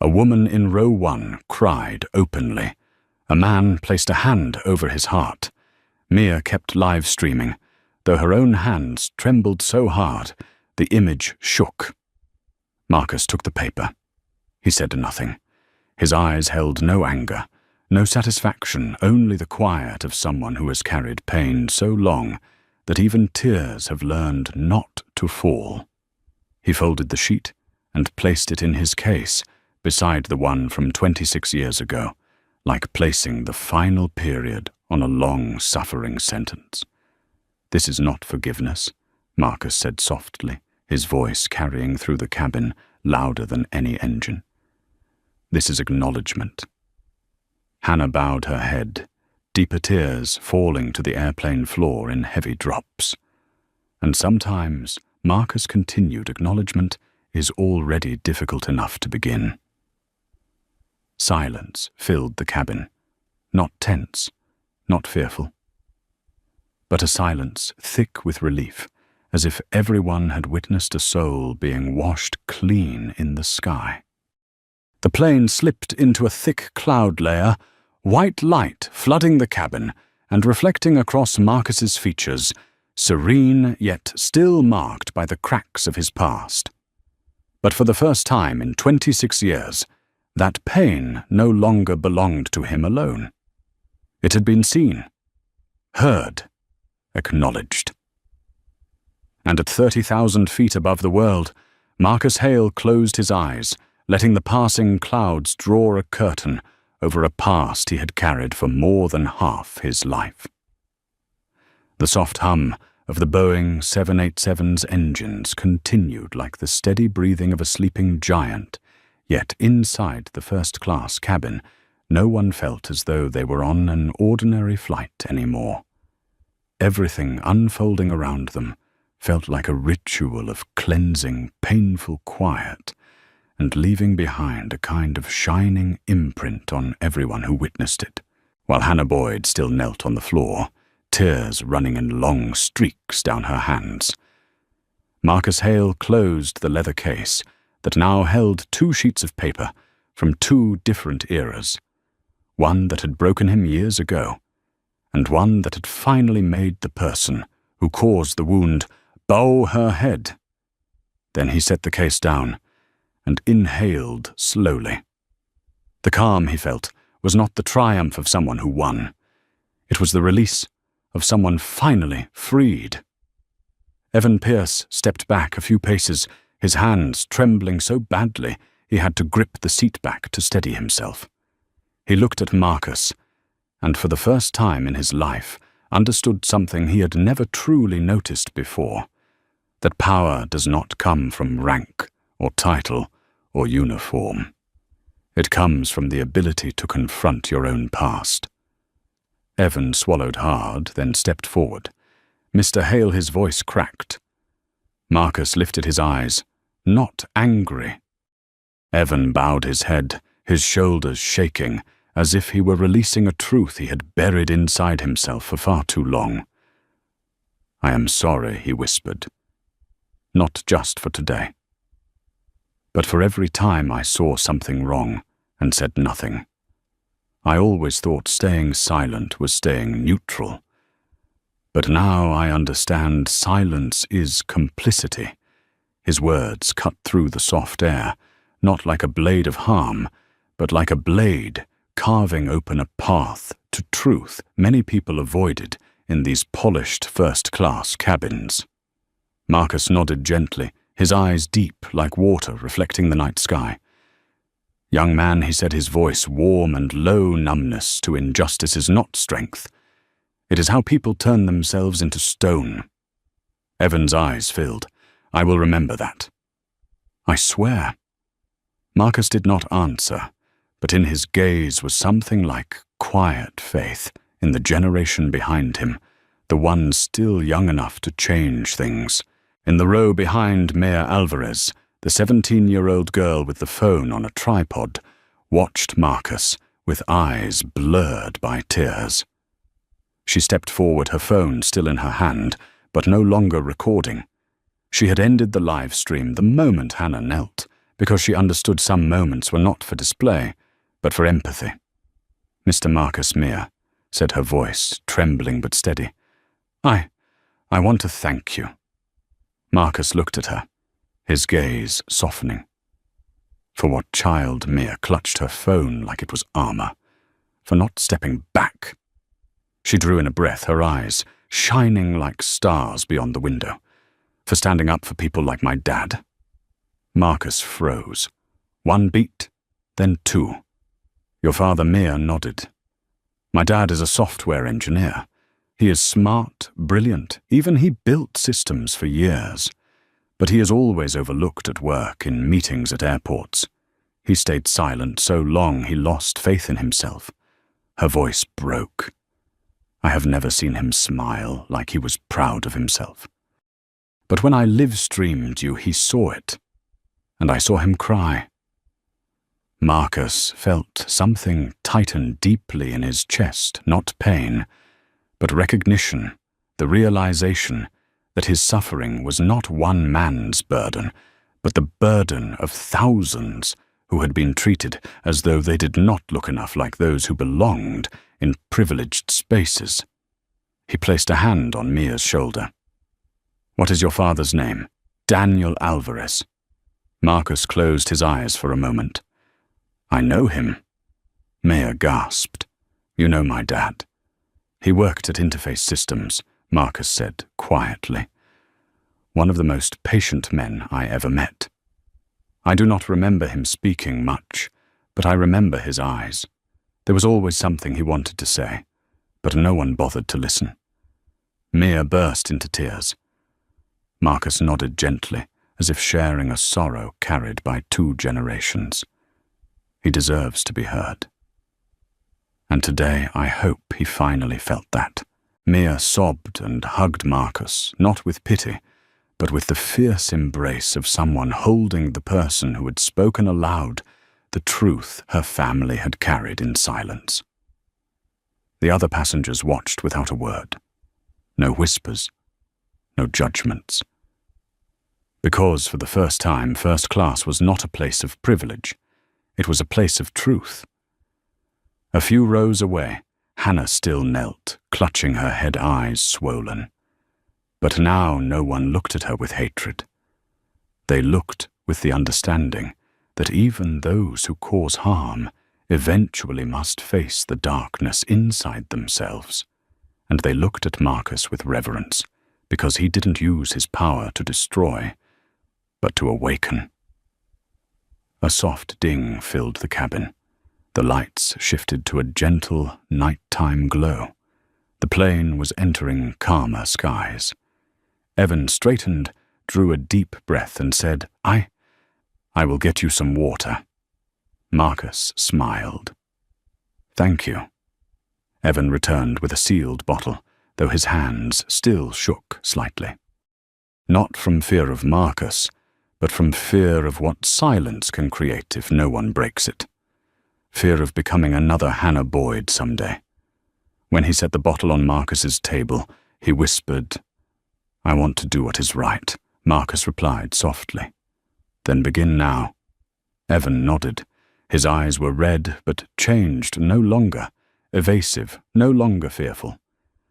S1: A woman in row 1 cried openly. A man placed a hand over his heart. Mia kept live streaming, though her own hands trembled so hard the image shook. Marcus took the paper. He said nothing. His eyes held no anger, no satisfaction, only the quiet of someone who has carried pain so long that even tears have learned not to fall. He folded the sheet and placed it in his case beside the one from 26 years ago, like placing the final period on a long-suffering sentence. This is not forgiveness, Marcus said softly, his voice carrying through the cabin louder than any engine. This is acknowledgement. Hannah bowed her head, deeper tears falling to the airplane floor in heavy drops. And sometimes, Marcus continued, acknowledgement is already difficult enough to begin. Silence filled the cabin, not tense, not fearful, but a silence thick with relief, as if everyone had witnessed a soul being washed clean in the sky. The plane slipped into a thick cloud layer, white light flooding the cabin and reflecting across Marcus's features, serene yet still marked by the cracks of his past. But for the first time in 26 years, that pain no longer belonged to him alone. It had been seen, heard, acknowledged. And at 30,000 feet above the world, Marcus Hale closed his eyes, letting the passing clouds draw a curtain over a past he had carried for more than half his life. The soft hum of the Boeing 787's engines continued like the steady breathing of a sleeping giant Yet inside the first-class cabin, no one felt as though they were on an ordinary flight anymore. Everything unfolding around them felt like a ritual of cleansing, painful quiet, and leaving behind a kind of shining imprint on everyone who witnessed it, while Hannah Boyd still knelt on the floor, tears running in long streaks down her hands. Marcus Hale closed the leather case that now held 2 sheets of paper from 2 different eras, one that had broken him years ago, and one that had finally made the person who caused the wound bow her head. Then he set the case down and inhaled slowly. The calm he felt was not the triumph of someone who won. It was the release of someone finally freed. Evan Pierce stepped back a few paces, his hands trembling so badly he had to grip the seat back to steady himself. He looked at Marcus, and for the first time in his life understood something he had never truly noticed before, that power does not come from rank or title or uniform. It comes from the ability to confront your own past. Evan swallowed hard, then stepped forward. Mr. Hale, his voice cracked. Marcus lifted his eyes, not angry. Evan bowed his head, his shoulders shaking, as if he were releasing a truth he had buried inside himself for far too long. "I am sorry," he whispered. "Not just for today, but for every time I saw something wrong and said nothing. I always thought staying silent was staying neutral. But now I understand silence is complicity." His words cut through the soft air, not like a blade of harm, but like a blade carving open a path to truth many people avoided in these polished first-class cabins. Marcus nodded gently, his eyes deep like water reflecting the night sky. "Young man," he said, his voice warm and low, "numbness to injustice is not strength. It is how people turn themselves into stone." Evan's eyes filled. "I will remember that." "I swear." Marcus did not answer, but in his gaze was something like quiet faith in the generation behind him, the one still young enough to change things. In the row behind Mayor Alvarez, the 17-year-old girl with the phone on a tripod watched Marcus with eyes blurred by tears. She stepped forward, her phone still in her hand, but no longer recording. She had ended the live stream the moment Hannah knelt, because she understood some moments were not for display, but for empathy. "Mr. Marcus Meir," said her voice, trembling but steady, I want to thank you." Marcus looked at her, his gaze softening. For what child Meir clutched her phone like it was armor? For not stepping back? She drew in a breath, her eyes shining like stars beyond the window. For standing up for people like my dad. Marcus froze. 1 beat, then 2. Your father Meir nodded. My dad is a software engineer. He is smart, brilliant, even he built systems for years. But he is always overlooked at work, in meetings at airports. He stayed silent so long he lost faith in himself. Her voice broke. I have never seen him smile like he was proud of himself. But when I live-streamed you, he saw it, and I saw him cry. Marcus felt something tighten deeply in his chest, not pain, but recognition, the realization that his suffering was not one man's burden, but the burden of thousands who had been treated as though they did not look enough like those who belonged in privileged spaces. He placed a hand on Mia's shoulder. What is your father's name? Daniel Alvarez. Marcus closed his eyes for a moment. I know him. Mia gasped. You know my dad. He worked at Interface Systems, Marcus said quietly. One of the most patient men I ever met. I do not remember him speaking much, but I remember his eyes. There was always something he wanted to say, but no one bothered to listen. Mia burst into tears. Marcus nodded gently, as if sharing a sorrow carried by 2 generations. He deserves to be heard. And today I hope he finally felt that. Mia sobbed and hugged Marcus, not with pity, but with the fierce embrace of someone holding the person who had spoken aloud the truth her family had carried in silence. The other passengers watched without a word. No whispers, no judgments. Because for the first time, first class was not a place of privilege. It was a place of truth. A few rows away, Hannah still knelt, clutching her head, eyes swollen. But now no one looked at her with hatred. They looked with the understanding that even those who cause harm eventually must face the darkness inside themselves. And they looked at Marcus with reverence, because he didn't use his power to destroy, but to awaken. A soft ding filled the cabin. The lights shifted to a gentle nighttime glow. The plane was entering calmer skies. Evan straightened, drew a deep breath, and said, I will get you some water. Marcus smiled. Thank you. Evan returned with a sealed bottle, though his hands still shook slightly. Not from fear of Marcus, but from fear of what silence can create if no one breaks it. Fear of becoming another Hannah Boyd someday. When he set the bottle on Marcus's table, he whispered, I want to do what is right. Marcus replied softly. Then begin now. Evan nodded. His eyes were red, but changed no longer, evasive, no longer fearful.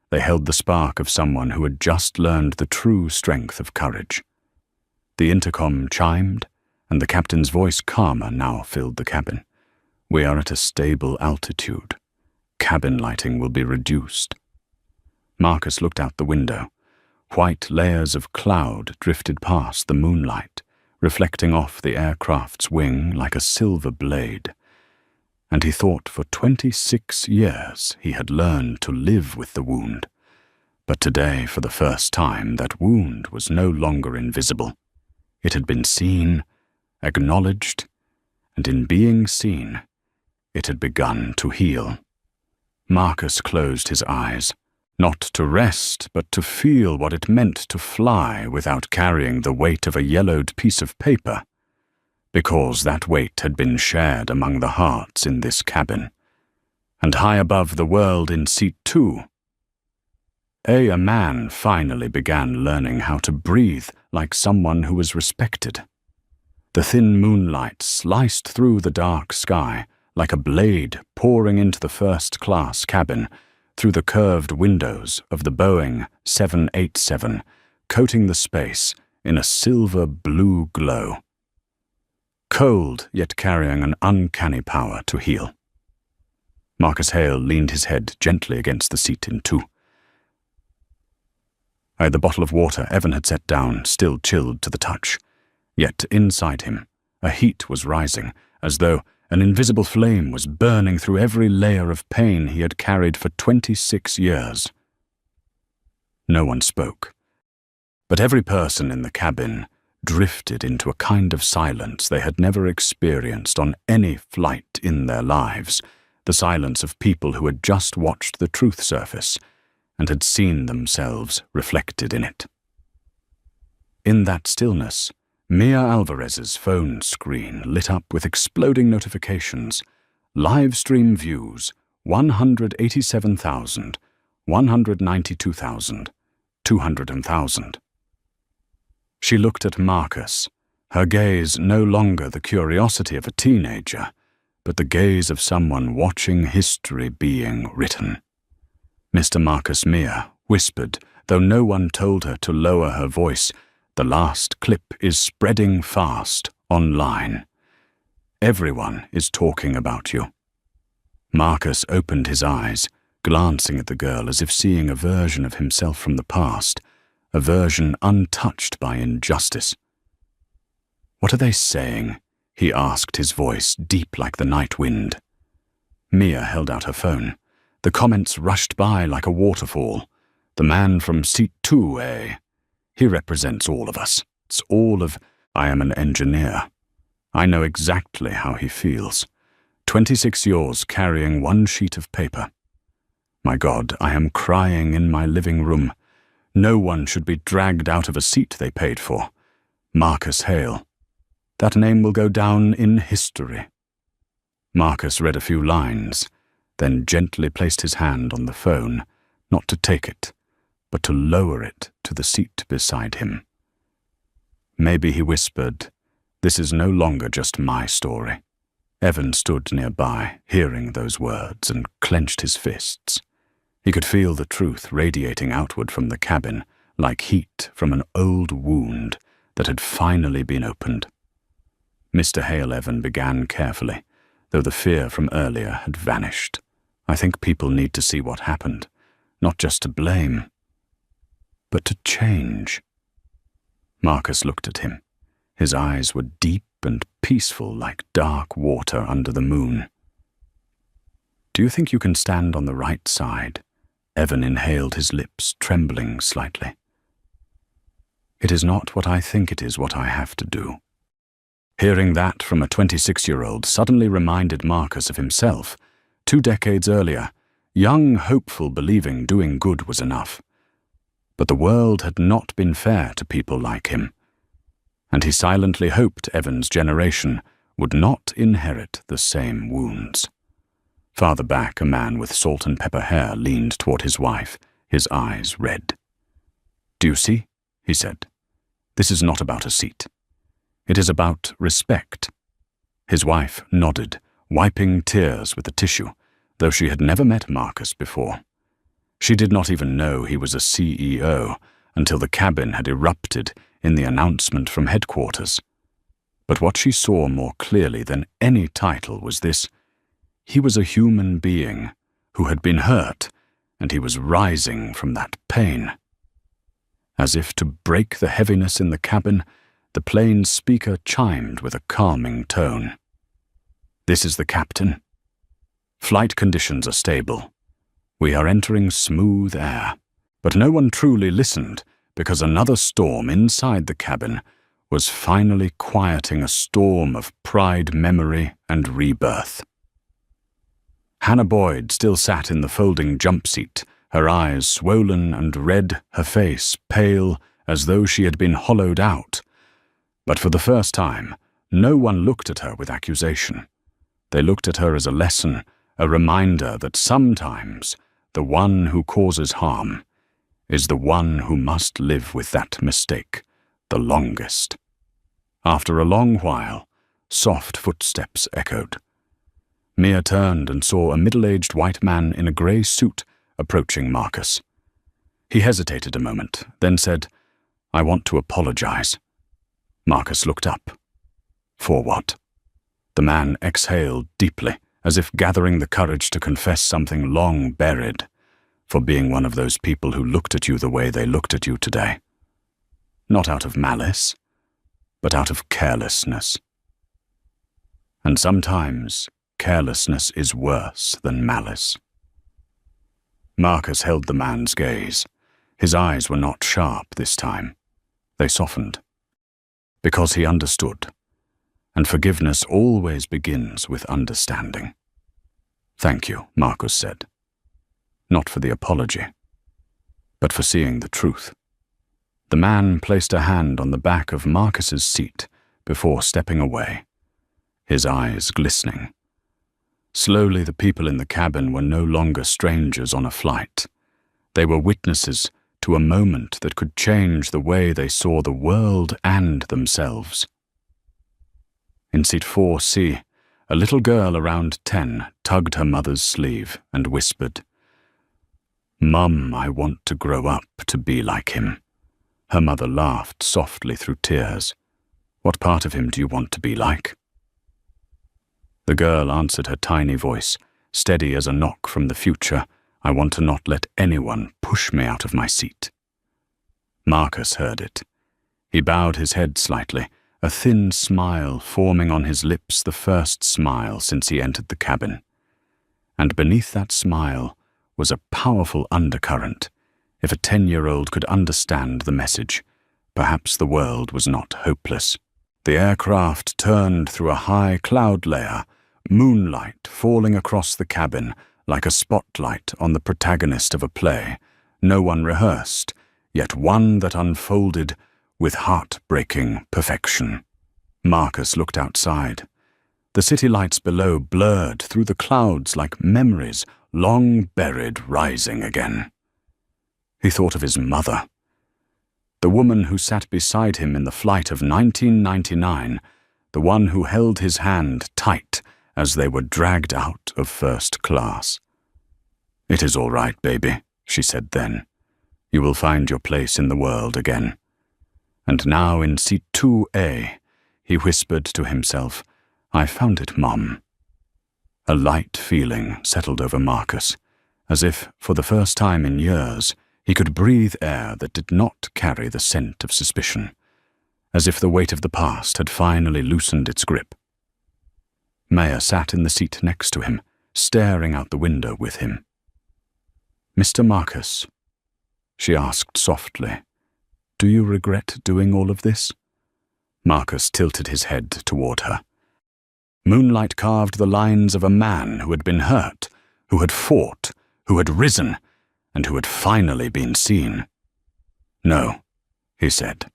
S1: They held the spark of someone who had just learned the true strength of courage. The intercom chimed, and the captain's voice, calmer, now filled the cabin. We are at a stable altitude. Cabin lighting will be reduced. Marcus looked out the window. White layers of cloud drifted past the moonlight, reflecting off the aircraft's wing like a silver blade. And he thought for 26 years he had learned to live with the wound. But today, for the first time, that wound was no longer invisible. It had been seen, acknowledged, and in being seen, it had begun to heal. Marcus closed his eyes, not to rest, but to feel what it meant to fly without carrying the weight of a yellowed piece of paper, because that weight had been shared among the hearts in this cabin. And high above the world in seat 2, a man finally began learning how to breathe like someone who was respected. The thin moonlight sliced through the dark sky like a blade pouring into the first-class cabin through the curved windows of the Boeing 787, coating the space in a silver-blue glow. Cold, yet carrying an uncanny power to heal. Marcus Hale leaned his head gently against the seat in 2. The bottle of water Evan had set down, still chilled to the touch. Yet inside him, a heat was rising, as though an invisible flame was burning through every layer of pain he had carried for 26 years. No one spoke, but every person in the cabin drifted into a kind of silence they had never experienced on any flight in their lives, the silence of people who had just watched the truth surface and had seen themselves reflected in it. In that stillness, Mia Alvarez's phone screen lit up with exploding notifications. Live stream views, 187,000, 192,000, 200,000. She looked at Marcus, her gaze no longer the curiosity of a teenager, but the gaze of someone watching history being written. Mr. Marcus Mia whispered, though no one told her to lower her voice, the last clip is spreading fast online. Everyone is talking about you. Marcus opened his eyes, glancing at the girl as if seeing a version of himself from the past, a version untouched by injustice. What are they saying? He asked, his voice deep like the night wind. Mia held out her phone. The comments rushed by like a waterfall. The man from seat 2, eh? He represents all of us. It's all of... I am an engineer. I know exactly how he feels. 26 yaws carrying one sheet of paper. My God, I am crying in my living room. No one should be dragged out of a seat they paid for. Marcus Hale. That name will go down in history. Marcus read a few lines, then gently placed his hand on the phone, not to take it, but to lower it to the seat beside him. Maybe, he whispered, this is no longer just my story. Evan stood nearby, hearing those words, and clenched his fists. He could feel the truth radiating outward from the cabin, like heat from an old wound that had finally been opened. Mr. Hale, Evan began carefully, though the fear from earlier had vanished. I think people need to see what happened, not just to blame, but to change. Marcus looked at him. His eyes were deep and peaceful like dark water under the moon. Do you think you can stand on the right side? Evan inhaled, his lips trembling slightly. It is not what I think it is what I have to do. Hearing that from a 26-year-old suddenly reminded Marcus of himself. 2 decades earlier, young, hopeful, believing doing good was enough. But the world had not been fair to people like him, and he silently hoped Evan's generation would not inherit the same wounds. Farther back, a man with salt and pepper hair leaned toward his wife, his eyes red. "Do you see?" he said. "This is not about a seat. It is about respect." His wife nodded, wiping tears with a tissue, though she had never met Marcus before. She did not even know he was a CEO until the cabin had erupted in the announcement from headquarters. But what she saw more clearly than any title was this: he was a human being who had been hurt, and he was rising from that pain. As if to break the heaviness in the cabin, the plane's speaker chimed with a calming tone. "This is the captain. Flight conditions are stable. We are entering smooth air." But no one truly listened, because another storm inside the cabin was finally quieting a storm of pride, memory, and rebirth. Hannah Boyd still sat in the folding jump seat, her eyes swollen and red, her face pale, as though she had been hollowed out. But for the first time, no one looked at her with accusation. They looked at her as a lesson, a reminder that sometimes the one who causes harm is the one who must live with that mistake the longest. After a long while, soft footsteps echoed. Mia turned and saw a middle-aged white man in a grey suit approaching Marcus. He hesitated a moment, then said, "I want to apologize." Marcus looked up. "For what?" The man exhaled deeply, as if gathering the courage to confess something long buried, for being one of those people who looked at you the way they looked at you today. Not out of malice, but out of carelessness. And sometimes carelessness is worse than malice. Marcus held the man's gaze. His eyes were not sharp this time. They softened. Because he understood. And forgiveness always begins with understanding. "Thank you," Marcus said. Not for the apology, but for seeing the truth. The man placed a hand on the back of Marcus's seat before stepping away, his eyes glistening. Slowly, the people in the cabin were no longer strangers on a flight. They were witnesses to a moment that could change the way they saw the world and themselves. In seat 4C, a little girl around 10 tugged her mother's sleeve and whispered, "Mum, I want to grow up to be like him." Her mother laughed softly through tears. "What part of him do you want to be like?" The girl answered her tiny voice, steady as a knock from the future. "I want to not let anyone push me out of my seat." Marcus heard it. He bowed his head slightly, a thin smile forming on his lips, the first smile since he entered the cabin. And beneath that smile was a powerful undercurrent. If a 10-year-old could understand the message, perhaps the world was not hopeless. The aircraft turned through a high cloud layer moonlight falling across the cabin like a spotlight on the protagonist of a play, no one rehearsed, yet one that unfolded with heart-breaking perfection. Marcus looked outside. The city lights below blurred through the clouds like memories long buried rising again. He thought of his mother, the woman who sat beside him in the flight of 1999, the one who held his hand tight as they were dragged out of first class. "It is all right, baby," she said then. "You will find your place in the world again." And now in seat 2A, he whispered to himself, "I found it, Mom." A light feeling settled over Marcus, as if, for the first time in years, he could breathe air that did not carry the scent of suspicion, as if the weight of the past had finally loosened its grip. Maya sat in the seat next to him, staring out the window with him. "Mr. Marcus," she asked softly, "do you regret doing all of this?" Marcus tilted his head toward her. Moonlight carved the lines of a man who had been hurt, who had fought, who had risen, and who had finally been seen. "No," he said.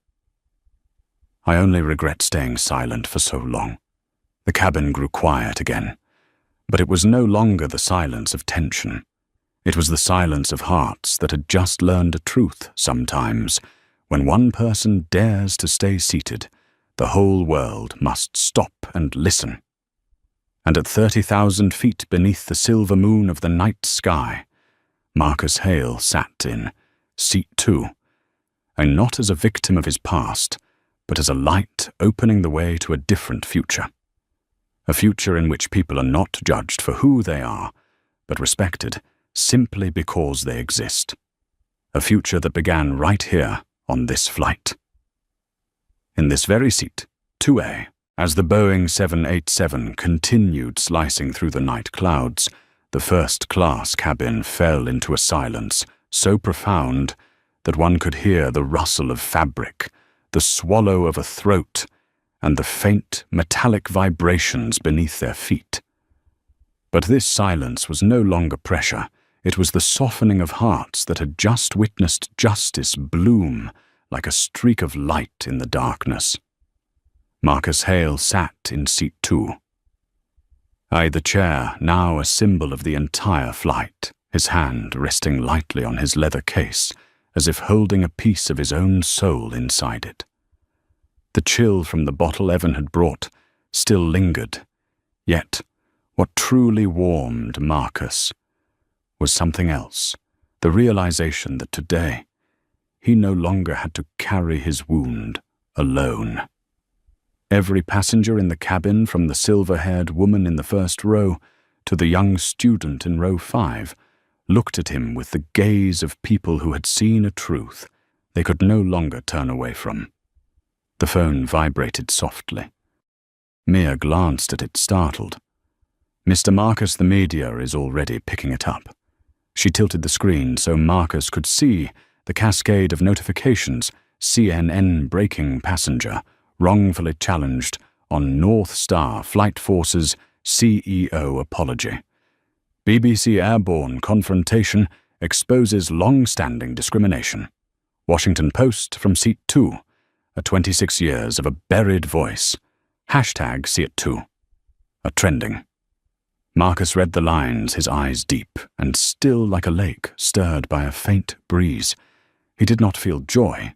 S1: "I only regret staying silent for so long." The cabin grew quiet again, but it was no longer the silence of tension. It was the silence of hearts that had just learned a truth sometimes. When one person dares to stay seated, the whole world must stop and listen. And at 30,000 feet beneath the silver moon of the night sky, Marcus Hale sat in seat 2, and not as a victim of his past, but as a light opening the way to a different future. A future in which people are not judged for who they are, but respected simply because they exist. A future that began right here on this flight. In this very seat, 2A, as the Boeing 787 continued slicing through the night clouds, the first-class cabin fell into a silence so profound that one could hear the rustle of fabric, the swallow of a throat, and the faint, metallic vibrations beneath their feet. But this silence was no longer pressure. It was the softening of hearts that had just witnessed justice bloom like a streak of light in the darkness. Marcus Hale sat in seat 2. Eyed the chair, now a symbol of the entire flight, his hand resting lightly on his leather case, as if holding a piece of his own soul inside it. The chill from the bottle Evan had brought still lingered, yet what truly warmed Marcus was something else, the realization that today he no longer had to carry his wound alone. Every passenger in the cabin, from the silver-haired woman in the first row to the young student in row 5, looked at him with the gaze of people who had seen a truth they could no longer turn away from. The phone vibrated softly. Mia glanced at it, startled. "Mr. Marcus, the media is already picking it up." She tilted the screen so Marcus could see the cascade of notifications. CNN breaking passenger wrongfully challenged on North Star Flight Force's CEO apology. BBC Airborne confrontation exposes long-standing discrimination. Washington Post from seat 2. 26 years of a buried voice. Hashtag see it too. A trending. Marcus read the lines, his eyes deep and still like a lake stirred by a faint breeze. He did not feel joy.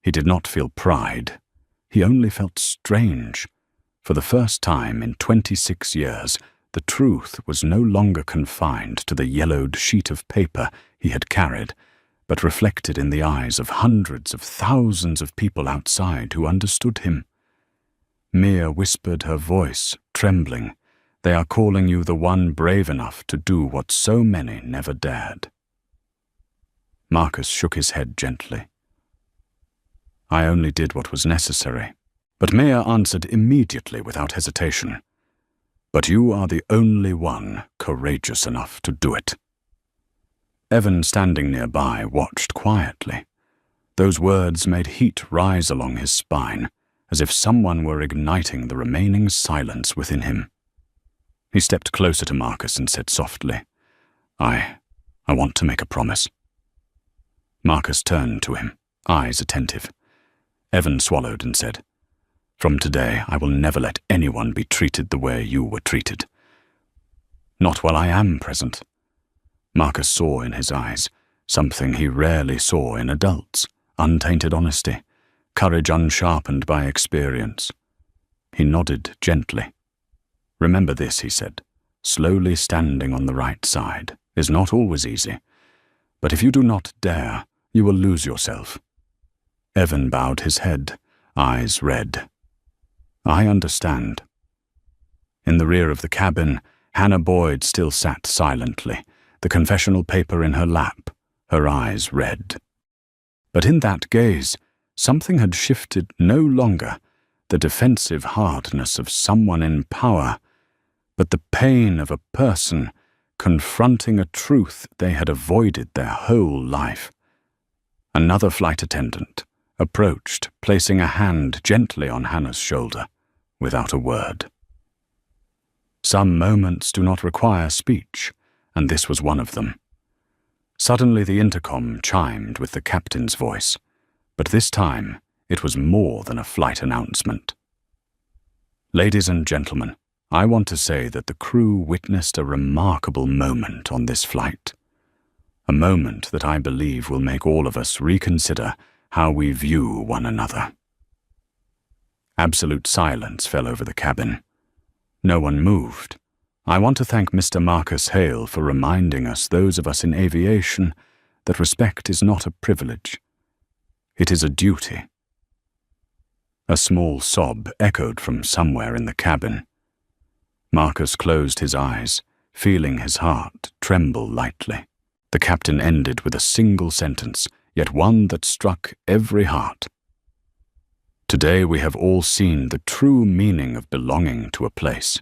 S1: He did not feel pride. He only felt strange. For the first time in 26 years, the truth was no longer confined to the yellowed sheet of paper he had carried, but reflected in the eyes of hundreds of thousands of people outside who understood him. Mia whispered, her voice trembling, "They are calling you the one brave enough to do what so many never dared." Marcus shook his head gently. "I only did what was necessary." But Mia answered immediately without hesitation. "But you are the only one courageous enough to do it." Evan, standing nearby, watched quietly. Those words made heat rise along his spine, as if someone were igniting the remaining silence within him. He stepped closer to Marcus and said softly, I want to make a promise. Marcus turned to him, eyes attentive. Evan swallowed and said, From today, I will never let anyone be treated the way you were treated. Not while I am present. Marcus saw in his eyes something he rarely saw in adults, untainted honesty, courage unsharpened by experience. He nodded gently. Remember this, he said, slowly standing on the right side is not always easy, but if you do not dare, you will lose yourself. Evan bowed his head, eyes red. I understand. In the rear of the cabin, Hannah Boyd still sat silently, the confessional paper in her lap, her eyes red. But in that gaze, something had shifted no longer the defensive hardness of someone in power, but the pain of a person confronting a truth they had avoided their whole life. Another flight attendant approached, placing a hand gently on Hannah's shoulder, without a word. Some moments do not require speech, and this was one of them. Suddenly the intercom chimed with the captain's voice, but this time it was more than a flight announcement. Ladies and gentlemen, I want to say that the crew witnessed a remarkable moment on this flight. A moment that I believe will make all of us reconsider how we view one another. Absolute silence fell over the cabin. No one moved. I want to thank Mr. Marcus Hale for reminding us, those of us in aviation, that respect is not a privilege. It is a duty. A small sob echoed from somewhere in the cabin. Marcus closed his eyes, feeling his heart tremble lightly. The captain ended with a single sentence, yet one that struck every heart. Today we have all seen the true meaning of belonging to a place.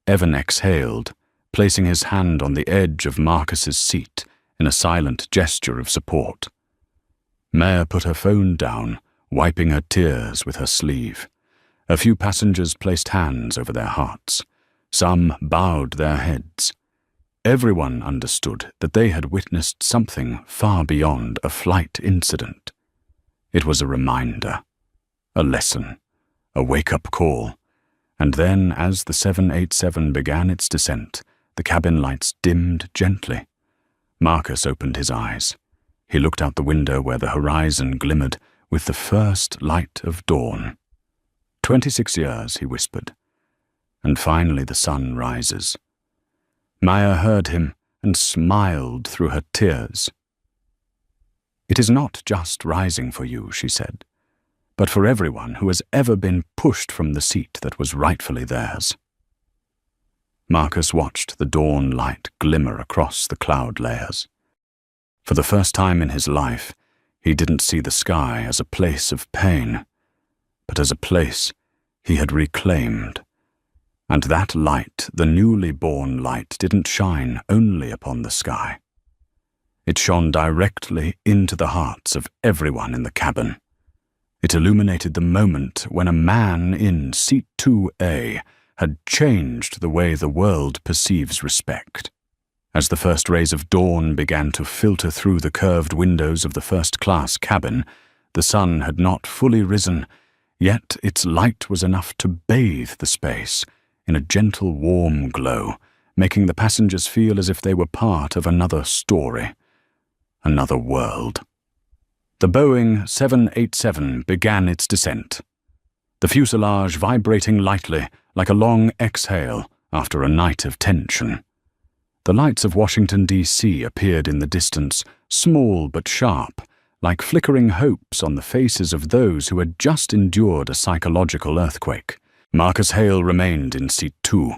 S1: Evan exhaled, placing his hand on the edge of Marcus's seat in a silent gesture of support. Maya put her phone down, wiping her tears with her sleeve. A few passengers placed hands over their hearts. Some bowed their heads. Everyone understood that they had witnessed something far beyond a flight incident. It was a reminder, a lesson, a wake-up call. And then, as the 787 began its descent, the cabin lights dimmed gently. Marcus opened his eyes. He looked out the window where the horizon glimmered with the first light of dawn. 26 years, he whispered. And finally the sun rises. Maya heard him and smiled through her tears. It is not just rising for you, she said, but for everyone who has ever been pushed from the seat that was rightfully theirs. Marcus watched the dawn light glimmer across the cloud layers. For the first time in his life, he didn't see the sky as a place of pain, but as a place he had reclaimed. And that light, the newly born light, didn't shine only upon the sky. It shone directly into the hearts of everyone in the cabin. It illuminated the moment when a man in Seat 2A had changed the way the world perceives respect. As the first rays of dawn began to filter through the curved windows of the first-class cabin, the sun had not fully risen, yet its light was enough to bathe the space in a gentle, warm glow, making the passengers feel as if they were part of another story, another world. The Boeing 787 began its descent, the fuselage vibrating lightly like a long exhale after a night of tension. The lights of Washington, D.C. appeared in the distance, small but sharp, like flickering hopes on the faces of those who had just endured a psychological earthquake. Marcus Hale remained in Seat 2.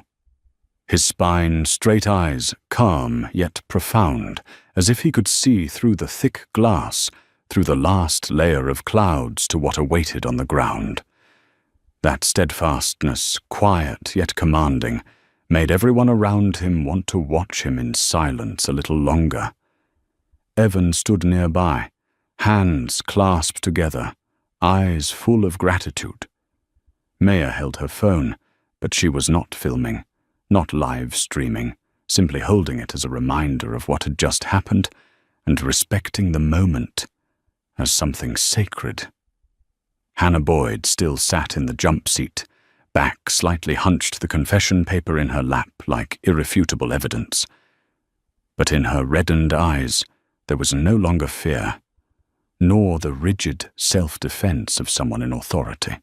S1: His spine, straight eyes, calm yet profound, as if he could see through the thick glass, through the last layer of clouds to what awaited on the ground. That steadfastness, quiet yet commanding, made everyone around him want to watch him in silence a little longer. Evan stood nearby, hands clasped together, eyes full of gratitude. Maya held her phone, but she was not filming. not live streaming, simply holding it as a reminder of what had just happened and respecting the moment as something sacred. Hannah Boyd still sat in the jump seat, back slightly hunched, the confession paper in her lap like irrefutable evidence. But in her reddened eyes there was no longer fear, nor the rigid self-defense of someone in authority.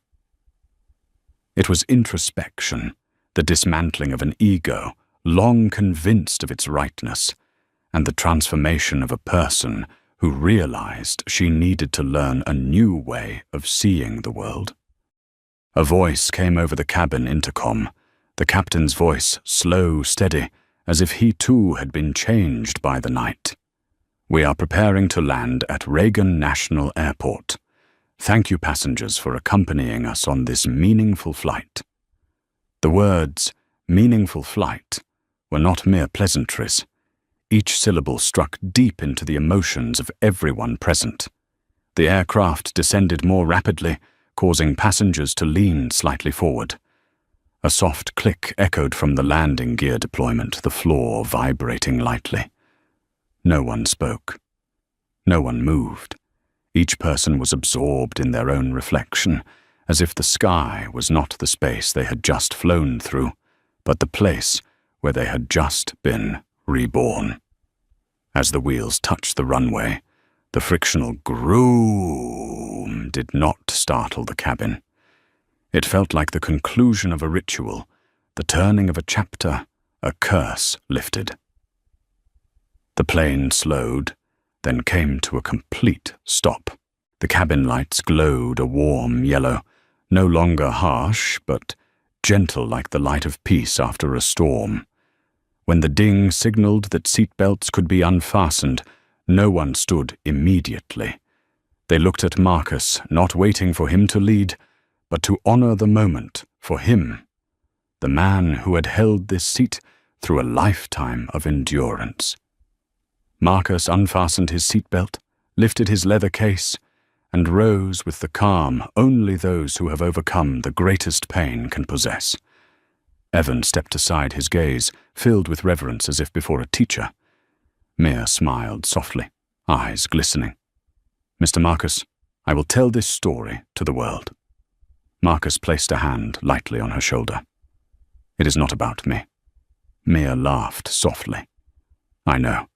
S1: It was introspection, the dismantling of an ego, long convinced of its rightness, and the transformation of a person who realized she needed to learn a new way of seeing the world. A voice came over the cabin intercom, the captain's voice slow, steady, as if he too had been changed by the night. "We are preparing to land at Reagan National Airport. Thank you, passengers, for accompanying us on this meaningful flight." The words, "meaningful flight," were not mere pleasantries. Each syllable struck deep into the emotions of everyone present. The aircraft descended more rapidly, causing passengers to lean slightly forward. A soft click echoed from the landing gear deployment, the floor vibrating lightly. No one spoke. No one moved. Each person was absorbed in their own reflection, as if the sky was not the space they had just flown through, but the place where they had just been reborn. As the wheels touched the runway, the frictional groom did not startle the cabin. It felt like the conclusion of a ritual, the turning of a chapter, a curse lifted. The plane slowed, then came to a complete stop. The cabin lights glowed a warm yellow, no longer harsh, but gentle like the light of peace after a storm. When the ding signaled that seatbelts could be unfastened, no one stood immediately. They looked at Marcus, not waiting for him to lead, but to honor the moment for him, the man who had held this seat through a lifetime of endurance. Marcus unfastened his seatbelt, lifted his leather case, and rose with the calm only those who have overcome the greatest pain can possess. Evan stepped aside, his gaze filled with reverence as if before a teacher. Mia smiled softly, eyes glistening. "Mr. Marcus, I will tell this story to the world." Marcus placed a hand lightly on her shoulder. "It is not about me." Mia laughed softly. "I know.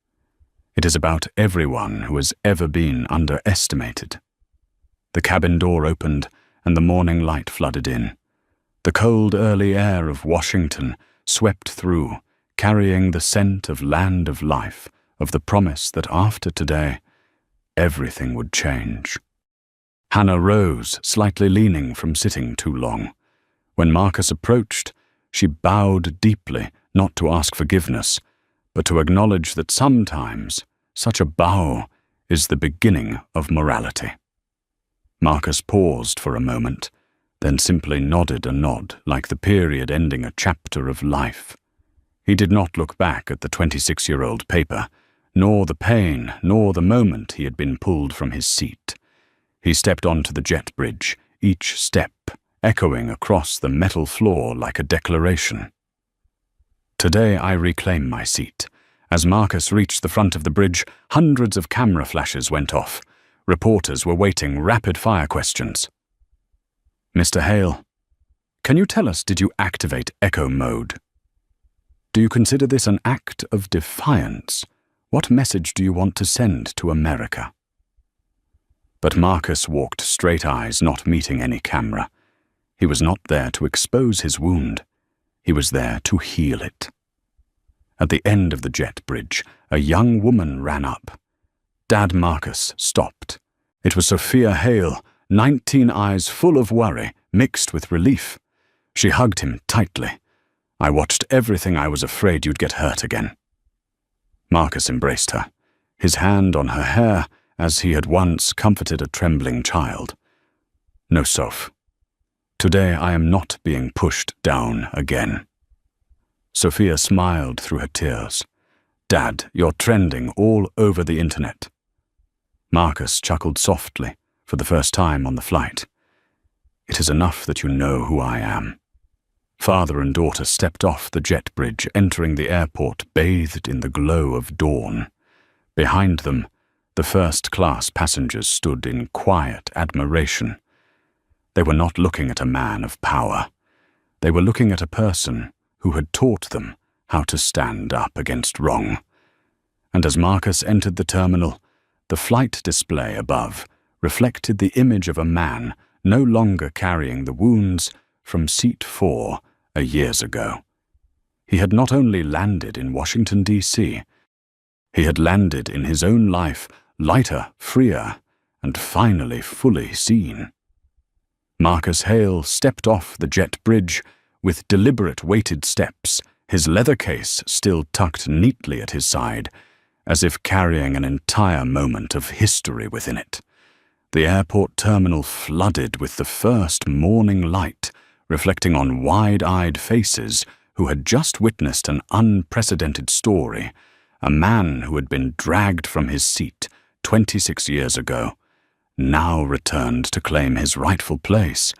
S1: It is about everyone who has ever been underestimated." The cabin door opened, and the morning light flooded in. The cold early air of Washington swept through, carrying the scent of land of life, of the promise that after today, everything would change. Hannah rose, slightly leaning from sitting too long. When Marcus approached, she bowed deeply, not to ask forgiveness, but to acknowledge that sometimes such a bow is the beginning of morality. Marcus paused for a moment, then simply nodded a nod, like the period ending a chapter of life. He did not look back at the 26-year-old paper, nor the pain, nor the moment he had been pulled from his seat. He stepped onto the jet bridge, each step echoing across the metal floor like a declaration. "Today I reclaim my seat." As Marcus reached the front of the bridge, hundreds of camera flashes went off. Reporters were waiting rapid-fire questions. "Mr. Hale, can you tell us, did you activate echo mode? Do you consider this an act of defiance? What message do you want to send to America?" But Marcus walked straight eyes, not meeting any camera. He was not there to expose his wound. He was there to heal it. At the end of the jet bridge, a young woman ran up. Dad Marcus stopped. It was Sophia Hale, 19, eyes full of worry, mixed with relief. She hugged him tightly. "I watched everything. I was afraid you'd get hurt again." Marcus embraced her, his hand on her hair as he had once comforted a trembling child. "No, Soph. Today I am not being pushed down again." Sophia smiled through her tears. "Dad, you're trending all over the internet." Marcus chuckled softly, for the first time on the flight. "It is enough that you know who I am." Father and daughter stepped off the jet bridge, entering the airport bathed in the glow of dawn. Behind them, the first-class passengers stood in quiet admiration. They were not looking at a man of power. They were looking at a person who had taught them how to stand up against wrong. And as Marcus entered the terminal, the flight display above reflected the image of a man no longer carrying the wounds from Seat 4 years ago. He had not only landed in Washington, D.C., he had landed in his own life, lighter, freer, and finally fully seen. Marcus Hale stepped off the jet bridge with deliberate weighted steps, his leather case still tucked neatly at his side, as if carrying an entire moment of history within it. The airport terminal flooded with the first morning light, reflecting on wide-eyed faces who had just witnessed an unprecedented story. A man who had been dragged from his seat 26 years ago now returned to claim his rightful place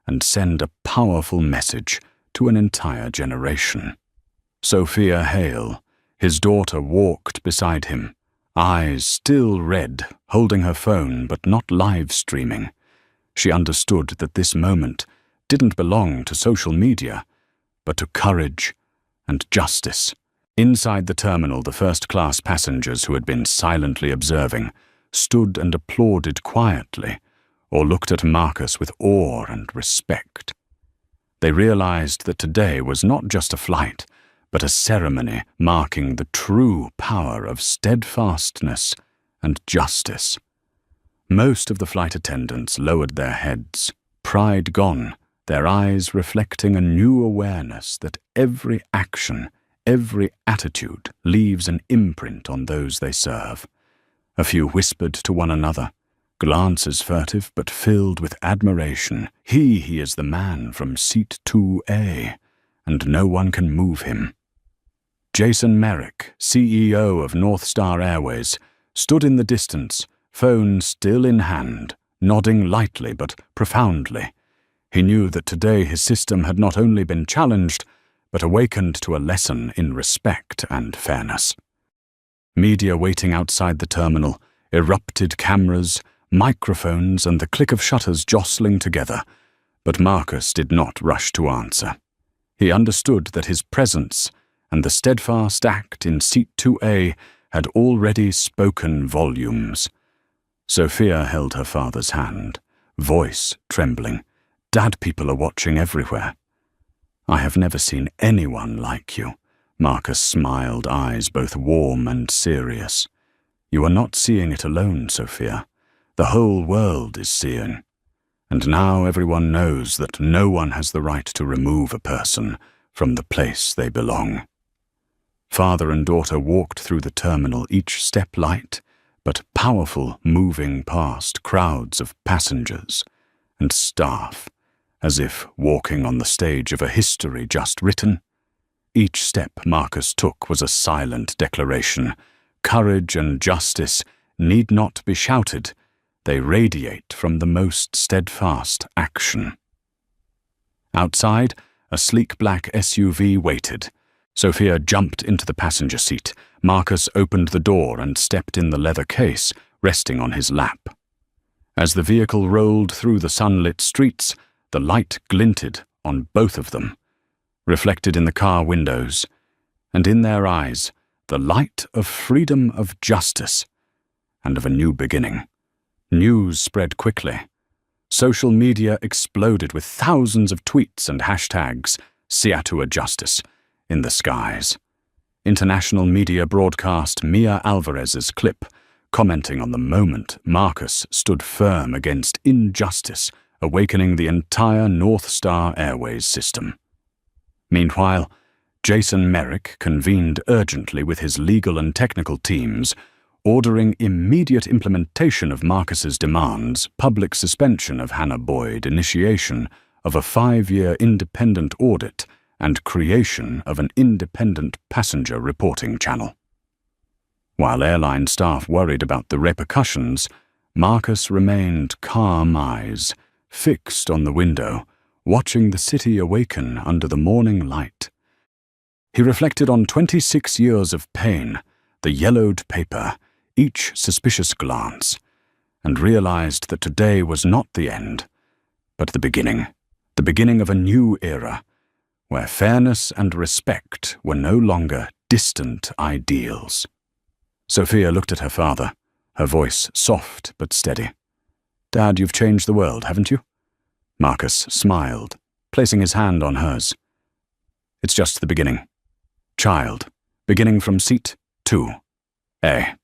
S1: and send a powerful message to an entire generation. Sophia Hale, his daughter, walked beside him, eyes still red, holding her phone but not live streaming. She understood that this moment didn't belong to social media, but to courage and justice. Inside the terminal, the first-class passengers who had been silently observing stood and applauded quietly, or looked at Marcus with awe and respect. They realized that today was not just a flight, but a ceremony marking the true power of steadfastness and justice. Most of the flight attendants lowered their heads, pride gone, their eyes reflecting a new awareness that every action, every attitude leaves an imprint on those they serve. A few whispered to one another, glances furtive but filled with admiration. He is the man from Seat 2A, and no one can move him. Jason Merrick, CEO of North Star Airways, stood in the distance, phone still in hand, nodding lightly but profoundly. He knew that today his system had not only been challenged, but awakened to a lesson in respect and fairness. Media waiting outside the terminal, erupted cameras, microphones, and the click of shutters jostling together, but Marcus did not rush to answer. He understood that his presence and the steadfast act in Seat 2A had already spoken volumes. Sophia held her father's hand, voice trembling. "Dad, people are watching everywhere." "I have never seen anyone like you." Marcus smiled, eyes both warm and serious. "You are not seeing it alone, Sophia. The whole world is seeing. And now everyone knows that no one has the right to remove a person from the place they belong." Father and daughter walked through the terminal, each step light, but powerful, moving past crowds of passengers and staff, as if walking on the stage of a history just written. Each step Marcus took was a silent declaration. Courage and justice need not be shouted. They radiate from the most steadfast action. Outside, a sleek black SUV waited. Sophia jumped into the passenger seat. Marcus opened the door and stepped in the leather case, resting on his lap. As the vehicle rolled through the sunlit streets, the light glinted on both of them, reflected in the car windows, and in their eyes, the light of freedom, of justice, and of a new beginning. News spread quickly. Social media exploded with thousands of tweets and hashtags, Seattle Justice, in the skies. International media broadcast Mia Alvarez's clip, commenting on the moment Marcus stood firm against injustice, awakening the entire North Star Airways system. Meanwhile, Jason Merrick convened urgently with his legal and technical teams, ordering immediate implementation of Marcus's demands, public suspension of Hannah Boyd, initiation of a 5-year independent audit, and creation of an independent passenger reporting channel. While airline staff worried about the repercussions, Marcus remained calm, eyes fixed on the window, watching the city awaken under the morning light. He reflected on 26 years of pain, the yellowed paper, each suspicious glance, and realized that today was not the end, but the beginning of a new era, where fairness and respect were no longer distant ideals. Sophia looked at her father, her voice soft but steady. "Dad, you've changed the world, haven't you?" Marcus smiled, placing his hand on hers. "It's just the beginning. Child, beginning from seat 2A.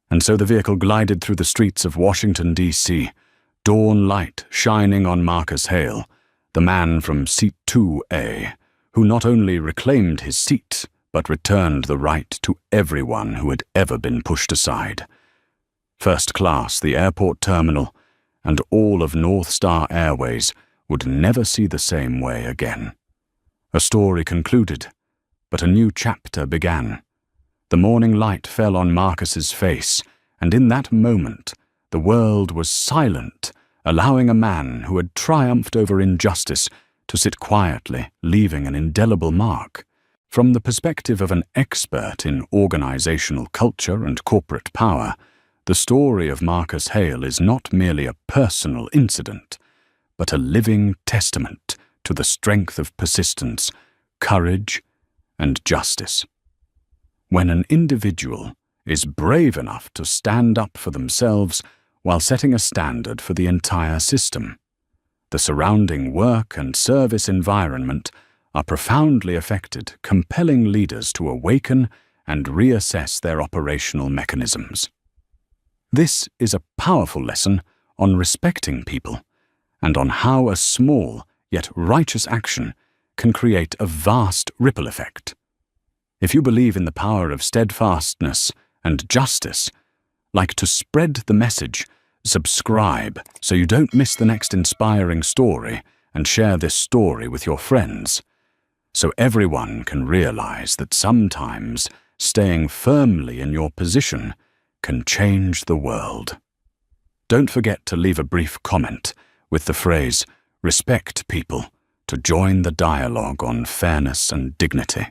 S1: And so the vehicle glided through the streets of Washington, D.C., dawn light shining on Marcus Hale, the man from seat 2A, who not only reclaimed his seat, but returned the right to everyone who had ever been pushed aside. First class, the airport terminal, and all of North Star Airways would never see the same way again. A story concluded, but a new chapter began. The morning light fell on Marcus's face, and in that moment, the world was silent, allowing a man who had triumphed over injustice to sit quietly, leaving an indelible mark. From the perspective of an expert in organizational culture and corporate power, the story of Marcus Hale is not merely a personal incident, but a living testament to the strength of persistence, courage, and justice. When an individual is brave enough to stand up for themselves while setting a standard for the entire system, the surrounding work and service environment are profoundly affected, compelling leaders to awaken and reassess their operational mechanisms. This is a powerful lesson on respecting people and on how a small yet righteous action can create a vast ripple effect. If you believe in the power of steadfastness and justice, like to spread the message, subscribe so you don't miss the next inspiring story, and share this story with your friends, so everyone can realize that sometimes staying firmly in your position can change the world. Don't forget to leave a brief comment with the phrase "respect people" to join the dialogue on fairness and dignity.